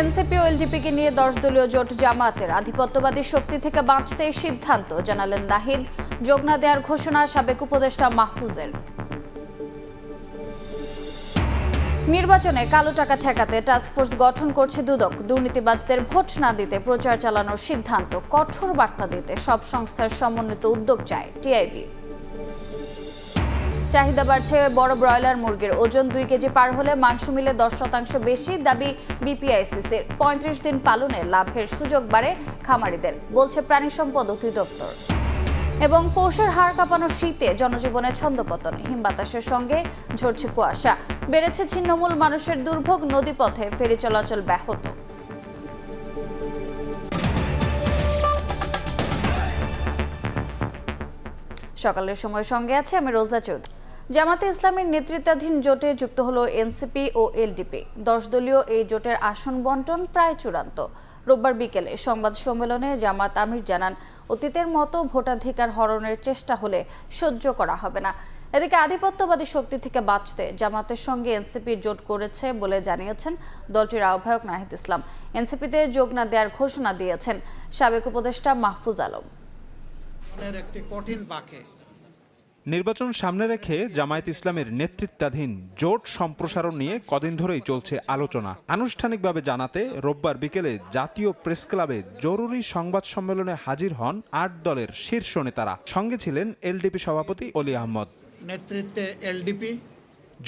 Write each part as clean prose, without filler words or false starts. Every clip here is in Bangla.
এনসিপি ও এলডিপিকে নিয়ে 10 দলীয় জোট জামায়াতের আধিপত্যবাদী শক্তি থেকে বাঁচতে সিদ্ধান্ত জানালেন নাহিদ। যোগ না দেওয়ার ঘোষণা সাবেক উপদেষ্টা মাহফুজের। নির্বাচনে কালো টাকা ঠেকাতে টাস্কফোর্স গঠন করছে দুদক। দুর্নীতিবাজদের ভোট না দিতে প্রচার চালানোর সিদ্ধান্ত, কঠোর বার্তা দিতে সব সংস্থার সমন্বিত উদ্যোগ চায় টিআইবি। চাহিদা বাড়ছে বড় ব্রয়লার মুরগির। ওজন 2 কেজি পার হলে মাংস মিলে 10% বেশি, দাবি বিপিআইসিসির। 35 দিন পালনে লাভের সুযোগ বাড়ে খামারিদের, বলছে প্রাণী সম্পদ অধিদপ্তর। এবং পৌষের হাড় কাঁপানো শীতে জনজীবনে ছন্দপতন, হিম বাতাসের সঙ্গে ঝরছে কুয়াশা। বেড়েছে ছিন্নমূল মানুষের দুর্ভোগ, নদীপথে ফেরি চলাচল ব্যাহত। সকালের সময় সঙ্গে আছে আমি রোজা চৌধুরী। জামাতে ইসলামের নেতৃত্বাধীন জোটে যুক্ত হলো এনসিপি ও এলডিপি। 10 দলীয় এই জোটের আসন বন্টন প্রায় চূড়ান্ত। রোববার বিকেলে সংবাদ সম্মেলনে জামাত আমির জানান, অতীতের মতো ভোটাধিকার হরণের চেষ্টা হলে সহ্য করা হবে না। এদিকে আধিপত্যবাদী শক্তি থেকে বাঁচতে জামাতের সঙ্গে এনসিপি জোট করেছে বলে জানিয়েছেন দলটির আহ্বায়ক নাহিদ ইসলাম। এনসিপিতে যোগ না দেওয়ার ঘোষণা দিয়েছেন সাবেক উপদেষ্টা মাহফুজ আলম। একটি কঠিন বাঁকে নির্বাচন সামনে রেখে জামায়াত ইসলামের নেতৃত্বাধীন জোট সম্প্রসারণ নিয়ে কদিন ধরেই চলছে আলোচনা। আনুষ্ঠানিকভাবে জানাতে রোববার বিকেলে জাতীয় প্রেস ক্লাবে জরুরি সংবাদ সম্মেলনে হাজির হন 8 দলের শীর্ষ নেতারা। সঙ্গে ছিলেন এলডিপি সভাপতি অলি আহমদ। নেতৃত্বে এলডিপি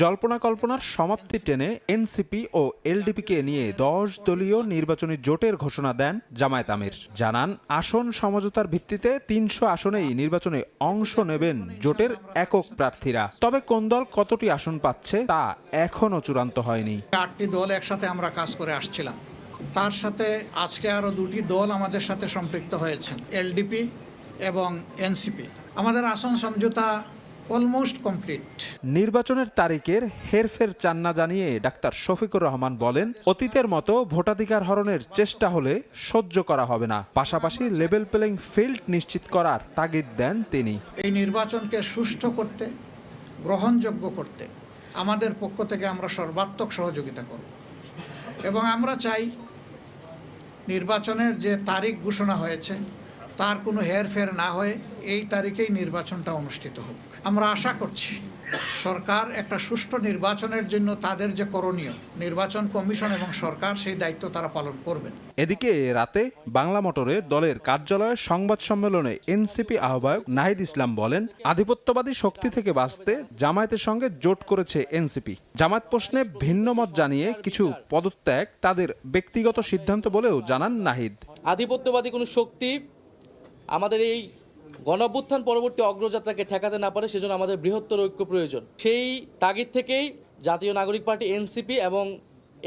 জল্পনা কল্পনার সমাপ্তি টেনে এনসিপি ও এলডিপিকে নিয়ে 10 দলীয় নির্বাচনী জোটের ঘোষণা দেন জামায়াত আমির। জানান, আসন সমঝোতার ভিত্তিতে 300 আসনেই নির্বাচনে অংশ নেবেন জোটের একক প্রার্থীরা। তবে কোন দল কতটি আসন পাচ্ছে তা এখনো চূড়ান্ত হয়নি। 8টি দল একসাথে আমরা কাজ করে আসছিলাম, তার সাথে আজকে আরো 2টি দল আমাদের সাথে সম্পৃক্ত হয়েছেন, এলডিপি এবং এনসিপি। আমাদের আসন সমঝোতা অলমোস্ট কমপ্লিট। নির্বাচনের তারিখের হেরফের চান না জানিয়ে ডাক্তার শফিকুর রহমান বলেন, অতীতের মতো ভোটাধিকার হরণের চেষ্টা হলে সহ্য করা হবে না। পাশাপাশি লেভেল প্লেইং ফিল্ড নিশ্চিত করার তাগিদ দেন তিনি। এই নির্বাচনকে সুষ্ঠু করতে, গ্রহণযোগ্য করতে আমাদের পক্ষ থেকে আমরা সর্বাত্মক সহযোগিতা করব এবং আমরা চাই নির্বাচনের যে তারিখ ঘোষণা হয়েছে তার কোনো হেরফের না হয়ে এই তারিখেই নির্বাচনটা অনুষ্ঠিত হোক। আমরা আশা করছি সরকার একটা সুষ্ঠু নির্বাচনের জন্য তাদের যে করণীয়, নির্বাচন কমিশন এবং সরকার সেই দায়িত্ব তারা পালন করবেন। এদিকে রাতে বাংলা মোটরে দলের কার্যালয়ে সংবাদ সম্মেলনে এনসিপি আহ্বায়ক নাহিদ ইসলাম বলেন, আধিপত্যবাদী শক্তি থেকে বাঁচতে জামায়াতের সঙ্গে জোট করেছে এনসিপি। জামায়াত প্রশ্নে ভিন্ন মত জানিয়ে কিছু পদত্যাগ তাদের ব্যক্তিগত সিদ্ধান্ত বলেও জানান নাহিদ। আধিপত্যবাদী কোনো শক্তি আমাদের এই গণঅভ্যুত্থান পরবর্তী অগ্রযাত্রাকে ঠেকাতে না পারে, সেজন্য আমাদের বৃহত্তর ঐক্য প্রয়োজন। সেই তাগিদ থেকেই জাতীয় নাগরিক পার্টি এনসিপি এবং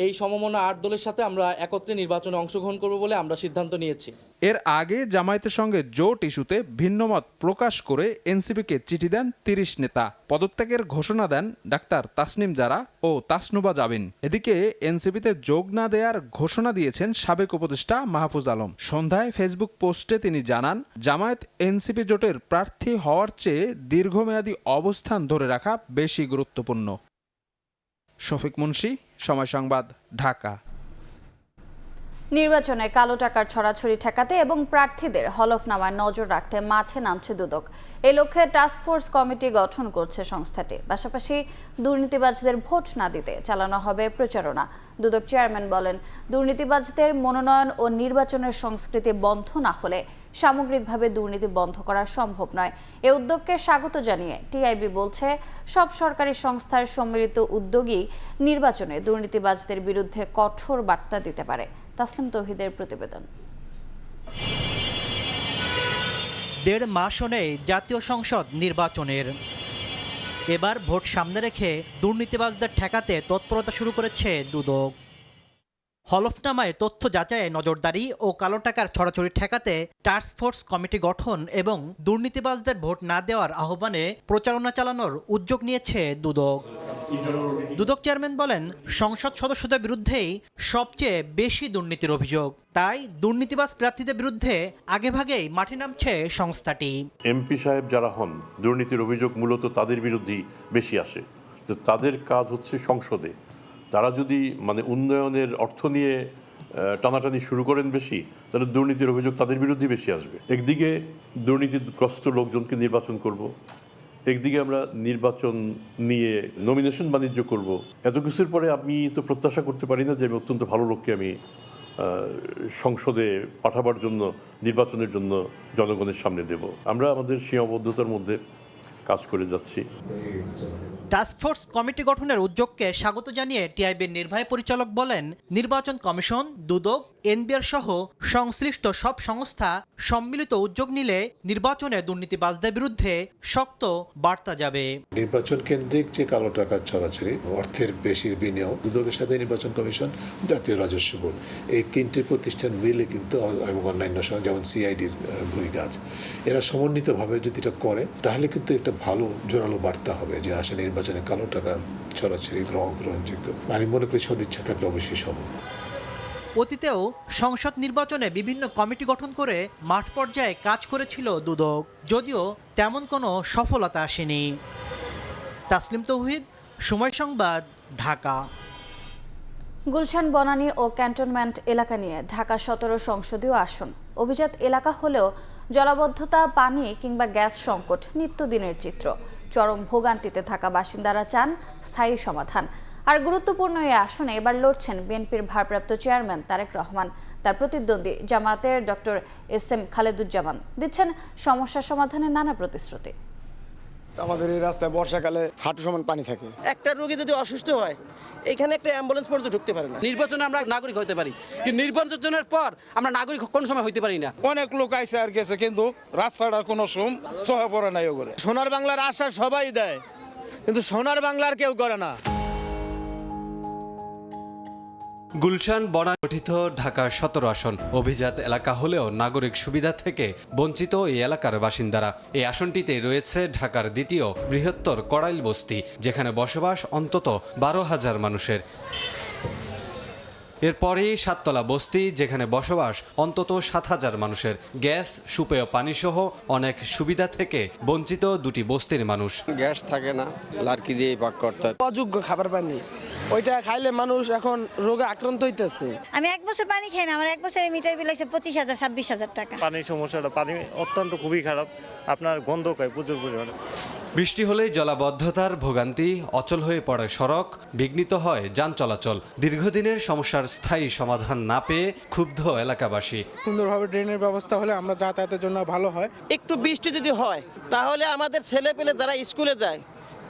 এই সমমনা 8 দলের সাথে আমরা একত্রে নির্বাচনে অংশগ্রহণ করব বলে আমরা সিদ্ধান্ত নিয়েছি। এর আগে জামায়াতের সঙ্গে জোট ইস্যুতে ভিন্নমত প্রকাশ করে এনসিপিকে চিঠি দেন 30 নেতা। পদত্যাগের ঘোষণা দেন ডাক্তার তাসনিম জারা ও তাসনুবা জাবিন। এদিকে এনসিপিতে যোগ না দেওয়ার ঘোষণা দিয়েছেন সাবেক উপদেষ্টা মাহফুজ আলম। সন্ধ্যায় ফেসবুক পোস্টে তিনি জানান, জামায়াত এনসিপি জোটের প্রার্থী হওয়ার চেয়ে দীর্ঘমেয়াদী অবস্থান ধরে রাখা বেশি গুরুত্বপূর্ণ। শফিক মুন্সি, সময় সংবাদ, ঢাকা। নির্বাচনে কালো টাকার ছড়াছড়ি ঠেকাতে এবং প্রার্থীদের হলফনামায় নজর রাখতে মাঠে নামছে দুদক। এই লক্ষ্যে টাস্কফোর্স কমিটি গঠন করছে সংস্থাটি। পাশাপাশি দুর্নীতিবাজদের ভোট না দিতে চালানো হবে প্রচারণা। দুদক চেয়ারম্যান বলেন, দুর্নীতিবাজদের মনোনয়ন ও নির্বাচনের সংস্কৃতি বন্ধ না হলে সামগ্রিকভাবে দুর্নীতি বন্ধ করা সম্ভব নয়। এ উদ্যোগকে স্বাগত জানিয়ে টিআইবি বলছে, সব সরকারি সংস্থার সম্মিলিত উদ্যোগই নির্বাচনে দুর্নীতিবাজদের বিরুদ্ধে কঠোর বার্তা দিতে পারে। তাসলিম তৌহিদের প্রতিবেদন। 1.5 মাস নেই জাতীয় সংসদ নির্বাচনের। এবার ভোট সামনে রেখে দুর্নীতিবাজদের ঠেকাতে তৎপরতা শুরু করেছে দুদক। হলফনামায় তথ্য যাচাইয়ে নজরদারি ও কালো টাকার ছড়াছড়ি ঠেকাতে টাস্কফোর্স কমিটি গঠন এবং দুর্নীতিবাজদের ভোট না দেওয়ার আহ্বানে প্রচারণা চালানোর উদ্যোগ নিয়েছে দুদক। দুদক চেয়ারম্যান বলেন, সংসদ সদস্যদের বিরুদ্ধেই সবচেয়ে বেশি দুর্নীতির অভিযোগ, তাই দুর্নীতিবাজ প্রার্থীদের বিরুদ্ধে আগেভাগেই মাঠে নামছে সংস্থাটি। এমপি সাহেব যারা হন, দুর্নীতির অভিযোগ মূলত তাদের বিরুদ্ধেই বেশি আসে। তাদের কাজ হচ্ছে সংসদে তারা যদি উন্নয়নের অর্থ নিয়ে টানাটানি শুরু করেন বেশি, তাহলে দুর্নীতির অভিযোগ তাদের বিরুদ্ধে বেশি আসবে। একদিকে দুর্নীতিগ্রস্ত লোকজনকে নির্বাচন করব, একদিকে আমরা নির্বাচন নিয়ে নমিনেশন বাণিজ্য করব। এত কিছুর পরে আমি তো প্রত্যাশা করতে পারি না যে আমি অত্যন্ত ভালো লোককে আমি সংসদে পাঠাবার জন্য, নির্বাচনের জন্য জনগণের সামনে দেব। আমরা আমাদের সীমাবদ্ধতার মধ্যে কাজ করে যাচ্ছি। টাস্কফোর্স কমিটি গঠনের উদ্যোগকে স্বাগত জানিয়ে টিআইবির নির্বাহী পরিচালক বলেন, নির্বাচন কমিশন, দুদক, এনবিআর সহ সংশ্লিষ্ট সব সংস্থা সম্মিলিত উদ্যোগ নিলে নির্বাচনে দুর্নীতিবাজদের বিরুদ্ধে শক্ত বার্তা যাবে। নির্বাচন কেন্দ্রিক যে কালো টাকার ছড়াছড়ি, অর্থের বেশির বিনিয়োগ, দুদকের সাথে নির্বাচন কমিশন, জাতীয় রাজস্ব বোর্ড, এই তিনটি প্রতিষ্ঠান মিলে কিন্তু এবং অন্যান্য যেমন সিআইডির ভূমিকা আছে, এরা সমন্বিতভাবে যদি এটা করে তাহলে কিন্তু একটা ভালো জোরালো বার্তা হবে যে আসলে নির্বাচনে কালো টাকার ছড়াছড়ি গ্রহণযোগ্য। আমি মনে করি সদিচ্ছা থাকলে অবশ্যই সম্ভব। অতীতেও সংসদ নির্বাচনে বিভিন্ন কমিটি গঠন করে মাঠ পর্যায়ে কাজ করেছিল দুদক, যদিও তেমন কোনো সফলতা আসেনি। তাসলিম তৌহিদ, সময় সংবাদ, ঢাকা। গুলশান বনানী ও ক্যান্টনমেন্ট এলাকা নিয়ে ঢাকা 17 সংসদীয় আসন অভিজাত এলাকা হলেও জলাবদ্ধতা, পানি কিংবা গ্যাস সংকট নিত্যদিনের চিত্র। চরম ভোগান্তিতে থাকা বাসিন্দারা চান স্থায়ী সমাধান। আর গুরুত্বপূর্ণ এই আসনে এবার লড়ছেন বিএনপির ভারপ্রাপ্ত চেয়ারম্যান তারেক রহমান। তার প্রতিদ্বন্দ্বী জামায়াতের ডক্টর এস.এম. খালেদুজ্জামান দিচ্ছেন সমস্যা সমাধানের নানা প্রতিশ্রুতি। আমাদের এই রাস্তায় বর্ষাকালে হাঁটু সমান পানি থাকে। একটা রোগী যদি অসুস্থ হয়, এখানে একটা অ্যাম্বুলেন্স পর্যন্ত ঢুকতে পারে না। নির্বাচনে আমরা নাগরিক হতে পারি, কিন্তু নির্বাচনের পর আমরা নাগরিক কোন সময় হইতে পারি না। অনেক লোক আইসে আর গেছে, কিন্তু রাস্তাটার কোনো সহে পড়ে নাই। ওগুলো সোনার বাংলার আশা সবাই দেয়, কিন্তু সোনার বাংলার কেউ করে না। গুলশান বনানী গঠিত ঢাকার 17 আসন অভিজাত এলাকা হলেও নাগরিক সুবিধা থেকে বঞ্চিত এই এলাকার বাসিন্দারা। এই আসনটিতে রয়েছে ঢাকার দ্বিতীয় বৃহত্তর কড়াইল বস্তি, যেখানে বসবাস অন্তত 12,000 মানুষের। এরপরেই সাততলা বস্তি, যেখানে বসবাস অন্তত 7,000 মানুষের। গ্যাস, সুপেয় পানি সহ অনেক সুবিধা থেকে বঞ্চিত দুটি বস্তির মানুষ। গ্যাস থাকে না, লাড়কি দিয়ে পাক করতে হয়। অযোগ্য খাবার পানি, ওইটা খাইলে মানুষ এখন রোগে আক্রান্ত হইতেছে। আমি 1 বছর পানি খাই না, আমার 1 বছরের মিটার বিল আছে 25,000 26,000 টাকা। পানির সমস্যাটা, পানি অত্যন্ত খুবই খারাপ, আপনার গন্ধ হয় প্রচুর পরিমাণে। বৃষ্টি হলেই জলাবদ্ধতার ভোগান্তি, অচল হয়ে পড়ে সড়ক, বিঘ্নিত হয় যান চলাচল। দীর্ঘদিনের সমস্যার স্থায়ী সমাধান না পেয়ে ক্ষুব্ধ এলাকাবাসী। সুন্দরভাবে ড্রেনের ব্যবস্থা হলে আমরা যাতায়াতের জন্য ভালো হয়। একটু বৃষ্টি যদি হয় তাহলে আমাদের ছেলে পেলে যারা স্কুলে যায়,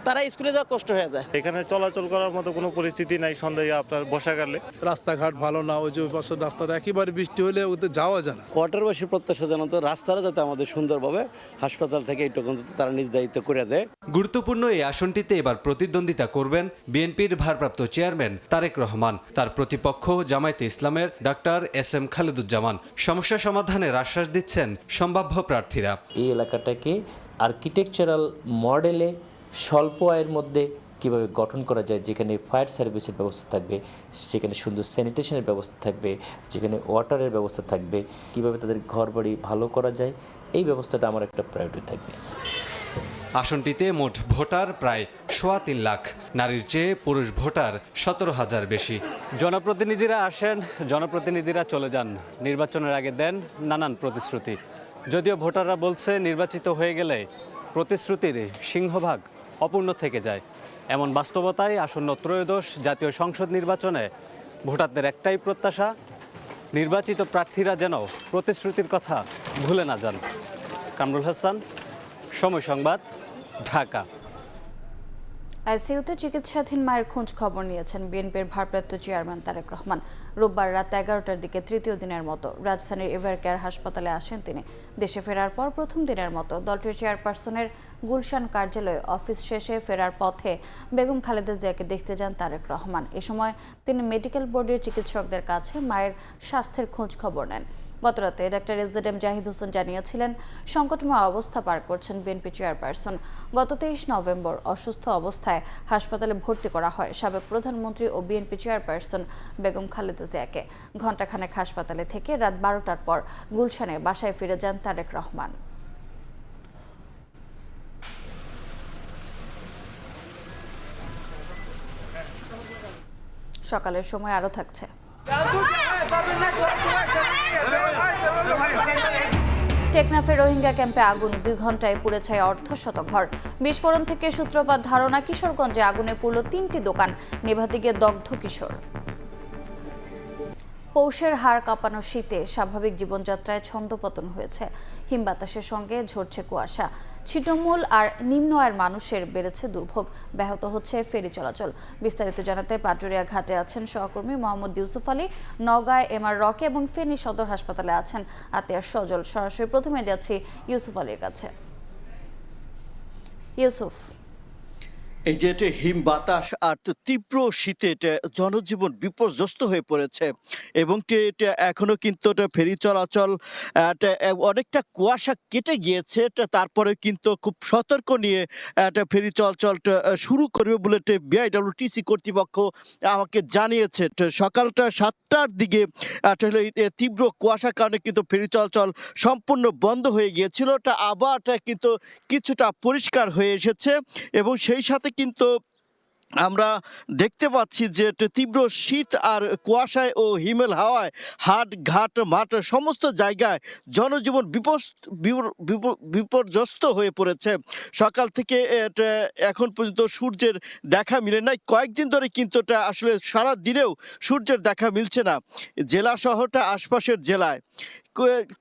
তারা স্কুলে যাওয়া কষ্ট হয়ে যায়। এখানে চলাচল করার মতো কোনো পরিস্থিতি নাই সন্ধ্যায় আপনার বর্ষাকালে। রাস্তাঘাট ভালো না, ওই যে পাশের রাস্তাটা একেবারে বৃষ্টি হলে ওতে যাওয়া যায় না। কোয়ার্টারবাসী প্রত্যাশা জানাতো রাস্তাটা যাতে আমাদের সুন্দরভাবে হাসপাতাল থেকে এইটুকু তারা নিজ দায়িত্ব করে দেয়। গুরুত্বপূর্ণ এই আসনটিতে এবার প্রতিদ্বন্দ্বিতা করবেন বিএনপির ভারপ্রাপ্ত চেয়ারম্যান তারেক রহমান। তার প্রতিপক্ষ জামায়াতে ইসলামের ডক্টর এস.এম. খালেদুজ্জামান। সমস্যা সমাধানের আশ্বাস দিচ্ছেন সম্ভাব্য প্রার্থীরা। এই এলাকাটাকে আর্কিটেকচারাল মডেলে স্বল্প আয়ের মধ্যে কীভাবে গঠন করা যায়, যেখানে ফায়ার সার্ভিসের ব্যবস্থা থাকবে, যেখানে সুন্দর স্যানিটেশনের ব্যবস্থা থাকবে, যেখানে ওয়াটারের ব্যবস্থা থাকবে, কিভাবে তাদের ঘরবাড়ি ভালো করা যায়, এই ব্যবস্থাটা আমার একটা প্রায়োরিটি থাকবে। আসনটিতে মোট ভোটার প্রায় 3.25 লাখ, নারীর চেয়ে পুরুষ ভোটার 17,000 বেশি। জনপ্রতিনিধিরা আসেন, জনপ্রতিনিধিরা চলে যান, নির্বাচনের আগে দেন নানান প্রতিশ্রুতি। যদিও ভোটাররা বলছে নির্বাচিত হয়ে গেলে প্রতিশ্রুতির সিংহভাগ অপূর্ণ থেকে যায়। এমন বাস্তবতায় আসন্ন ত্রয়োদশ জাতীয় সংসদ নির্বাচনে ভোটারদের একটাই প্রত্যাশা, নির্বাচিত প্রার্থীরা যেন প্রতিশ্রুতির কথা ভুলে না যান। কামরুল হাসান, সময় সংবাদ, ঢাকা। আইসিইউতে চিকিৎসাধীন মায়ের খোঁজ খবর নিয়েছেন বিএনপির ভারপ্রাপ্ত চেয়ারম্যান তারেক রহমান। রোববার রাত 11টার দিকে তৃতীয় দিনের মতো রাজধানীর এভার কেয়ার হাসপাতালে আসেন তিনি। দেশে ফেরার পর প্রথম দিনের মতো দলটির চেয়ারপারসনের গুলশান কার্যালয়ে অফিস শেষে ফেরার পথে বেগম খালেদা জিয়াকে দেখতে যান তারেক রহমান। এ সময় তিনি মেডিকেল বোর্ডের চিকিৎসকদের কাছে মায়ের স্বাস্থ্যের খোঁজ খবর নেন। গতরাতে ডক্টর এস.এম. জাহিদ হোসেন জানিয়েছিলেন সংকটময় অবস্থা পার করছেন বিএনপি চেয়ারপারসন। গত 23 নভেম্বর অসুস্থ অবস্থায় হাসপাতালে ভর্তি করা হয় সাবেক প্রধানমন্ত্রী ও বিএনপি চেয়ারপারসন বেগম খালেদা জিয়াকে। ঘণ্টাখানেক হাসপাতালে থেকে রাত 12টার পর গুলশানে বাসায় ফিরে যান তারেক রহমান। সকালের সময় আরও থাকছে। টেকনাফের রোহিঙ্গা ক্যাম্পে আগুন, 2 ঘন্টায় পুড়ে ছাই অর্ধশতঘর। বিস্ফোরণ থেকে সূত্রপাত ধারণা কিশোরগঞ্জে আগুনে পুড়ল 3টি দোকান, নেভাতে গিয়ে দগ্ধ কিশোর। পৌষের হাড় কাঁপানো শীতে স্বাভাবিক জীবনযাত্রায় ছন্দপতন হয়েছে। হিম বাতাসের সঙ্গে ঝরছে কুয়াশা। ছিটমূল আর নিম্ন আয়ের মানুষের বেড়েছে দুর্ভোগ, ব্যাহত হচ্ছে ফেরি চলাচল। বিস্তারিত জানাতে পাটুরিয়া ঘাটে আছেন সহকর্মী মোহাম্মদ ইউসুফ আলী, নওগাঁয় এমআর রকি এবং ফেনী সদর হাসপাতালে আছেন আতিয়ার সজল। সরাসরি প্রথমে যাচ্ছি ইউসুফ আলীর কাছে। ইউসুফ, এই যে হিম বাতাস আর তীব্র শীতে জনজীবন বিপর্যস্ত হয়ে পড়েছে এবং এখনো কিন্তু ফেরি চলাচল অনেকটা কুয়াশা কেটে গিয়েছে, তারপরে কিন্তু খুব সতর্ক নিয়ে ফেরি চলাচল শুরু করবে বলে বিআইডব্লিউটিসি কর্তৃপক্ষ আমাকে জানিয়েছে। সকালটা 7টার দিকে তীব্র কুয়াশার কারণে কিন্তু ফেরি চলাচল সম্পূর্ণ বন্ধ হয়ে গিয়েছিল, আবার কিন্তু কিছুটা পরিষ্কার হয়ে এসেছে এবং সেই সাথে কিন্তু আমরা দেখতে পাচ্ছি যে তীব্র শীত আর কুয়াশায় ও হিমেল হাওয়ায় হাট ঘাট মাঠ সমস্ত জায়গায় জনজীবন বিপর্যস্ত হয়ে পড়েছে। সকাল থেকে এখন পর্যন্ত সূর্যের দেখা মিলে নাই, কয়েকদিন ধরে কিন্তু আসলে সারা দিনেও সূর্যের দেখা মিলছে না জেলা শহরটা আশপাশের জেলায়।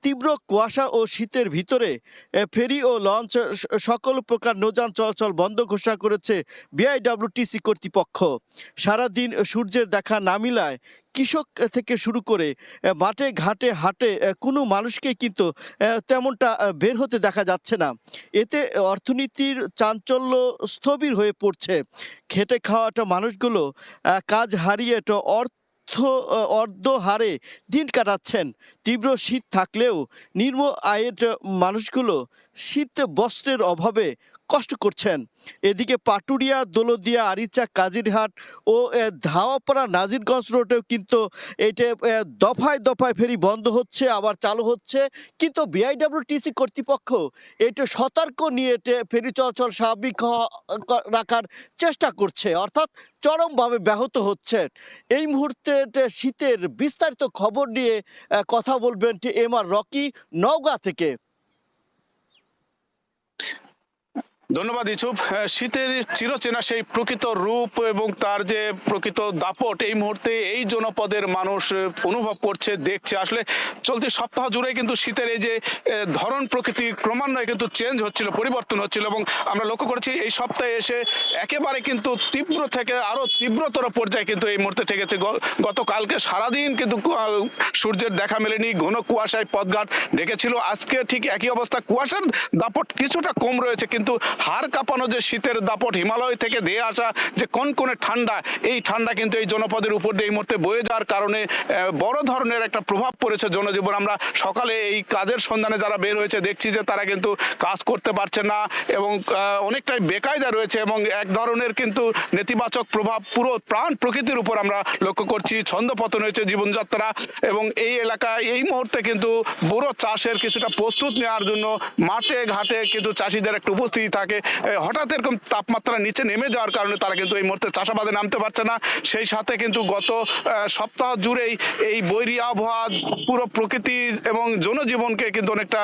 তীব্র কুয়াশা ও শীতের ভিতরে ফেরি ও লঞ্চ সকল প্রকার নৌযান চলাচল বন্ধ ঘোষণা করেছে বিআইডব্লিউটিসি কর্তৃপক্ষ। সারাদিন সূর্যের দেখা না মিলায় কৃষক থেকে শুরু করে মাঠে ঘাটে হাটে কোনো মানুষকে কিন্তু তেমনটা বের হতে দেখা যাচ্ছে না। এতে অর্থনীতির চাঞ্চল্য স্থবির হয়ে পড়ছে। খেটে খাওয়াটা মানুষগুলো কাজ হারিয়ে অর্ধ হারে দিন কাটাচ্ছেন। তীব্র শীত থাকলেও নিম্ন আয়ের মানুষগুলো শীত বস্ত্রের অভাবে কষ্ট করছেন। এদিকে পাটুরিয়া, দৌলতদিয়া, আরিচা, কাজিরহাট ও ধাওয়াপাড়া নাজিরগঞ্জ রোডেও কিন্তু এটা দফায় দফায় ফেরি বন্ধ হচ্ছে, আবার চালু হচ্ছে, কিন্তু বিআইডব্লিউটিসি কর্তৃপক্ষ এটা সতর্ক নিয়ে ফেরি চলাচল স্বাভাবিক রাখার চেষ্টা করছে, অর্থাৎ চরমভাবে ব্যাহত হচ্ছে। এই মুহূর্তে শীতের বিস্তারিত খবর নিয়ে কথা বলবেন এমআর রকি, নওগাঁ থেকে। ধন্যবাদ ইউসুফ। শীতের চিরচেনা সেই প্রকৃত রূপ এবং তার যে প্রকৃত দাপট এই মুহূর্তে এই জনপদের মানুষ অনুভব করছে, দেখছে। আসলে চলতি সপ্তাহ জুড়ে কিন্তু শীতের এই যে ধরন প্রকৃতি ক্রমান্বয়ে কিন্তু চেঞ্জ হচ্ছিল, পরিবর্তন হচ্ছিল এবং আমরা লক্ষ্য করেছি এই সপ্তাহে এসে একেবারে কিন্তু তীব্র থেকে আরো তীব্রতর পর্যায়ে কিন্তু এই মুহূর্তে ঠেকেছে। গতকালকে সারাদিন কিন্তু সূর্যের দেখা মেলেনি, ঘন কুয়াশায় পথঘাট ঢেকেছিল। আজকে ঠিক একই অবস্থা, কুয়াশার দাপট কিছুটা কম রয়েছে, কিন্তু হাড় কাঁপানো যে শীতের দাপট, হিমালয় থেকে ধেয়ে আসা যে কনকনে ঠান্ডা, এই ঠান্ডা কিন্তু এই জনপদের উপর দিয়ে এই মুহূর্তে বয়ে যাওয়ার কারণে বড় ধরনের একটা প্রভাব পড়েছে জনজীবন। আমরা সকালে এই কাজের সন্ধানে যারা বের হয়েছে দেখছি যে তারা কিন্তু কাজ করতে পারছে না এবং অনেকটাই বেকায়দা রয়েছে এবং এক ধরনের কিন্তু নেতিবাচক প্রভাব পুরো প্রাণ প্রকৃতির উপর আমরা লক্ষ্য করছি। ছন্দপতন হয়েছে জীবনযাত্রা এবং এই এলাকায় এই মুহূর্তে কিন্তু বড় চাষের কিছুটা প্রস্তুত নেওয়ার জন্য মাঠে ঘাটে কিন্তু চাষিদের একটা উপস্থিতি থাকে। হঠাৎ এরকম তাপমাত্রা নিচে নেমে যাওয়ার কারণে তারা কিন্তু এই মুহূর্তে চাষাবাদে নামতে পারছে না। সেই সাথে কিন্তু গত সপ্তাহ জুড়েই এই বৈরী আবহাওয়া পুরো প্রকৃতি এবং জনজীবনকে কিন্তু অনেকটা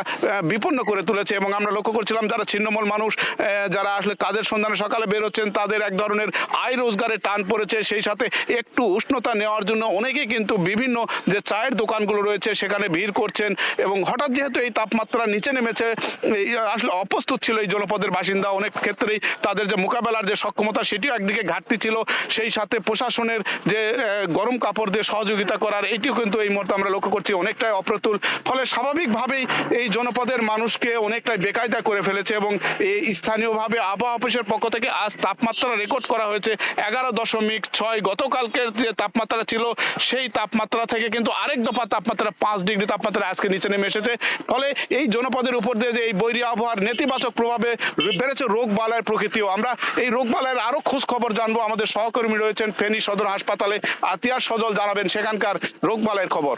বিপন্ন করে তুলেছে এবং আমরা লক্ষ্য করছিলাম যারা ছিন্নমূল মানুষ, যারা আসলে কাজের সন্ধানে সকালে বের হচ্ছেন, তাদের এক ধরনের আয় রোজগারের টান পড়েছে। সেই সাথে একটু উষ্ণতা নেওয়ার জন্য অনেকেই কিন্তু বিভিন্ন যে চায়ের দোকানগুলো রয়েছে সেখানে ভিড় করছেন এবং হঠাৎ যেহেতু এই তাপমাত্রা নিচে নেমেছে, আসলে অপ্রস্তুত ছিল এই জনপদের বাসিন্দা। অনেক ক্ষেত্রেই তাদের যে মোকাবেলার যে সক্ষমতা সেটিও একদিকে ঘাটতি ছিল, সেই সাথে প্রশাসনের যে গরম কাপড় দিয়ে সহযোগিতা করার এটিও কিন্তু এই মুহূর্তে আমরা লক্ষ্য করছি অনেকটাই অপ্রতুল। ফলে স্বাভাবিকভাবেই এই জনপদের মানুষকে অনেকটাই বেকায়দা করে ফেলেছে এবং এই স্থানীয়ভাবে আবহাওয়া অফিসের পক্ষ থেকে আজ তাপমাত্রা রেকর্ড করা হয়েছে 11.6। গতকালকের যে তাপমাত্রা ছিল সেই তাপমাত্রা থেকে কিন্তু আরেক দফা তাপমাত্রা 5 ডিগ্রি তাপমাত্রা আজকে নিচে নেমে এসেছে। ফলে এই জনপদের উপর দিয়ে যে এই বৈরী আবহাওয়ার নেতিবাচক প্রভাবে বেড়েছে রোগ বালাইয়ের প্রকৃতিও। আমরা এই রোগ বালাইয়ের আরো খোঁজ খবর জানবো, আমাদের সহকর্মী রয়েছেন ফেনী সদর হাসপাতালে, আতিয়ার সজল জানাবেন সেখানকার রোগ বালাইয়ের খবর।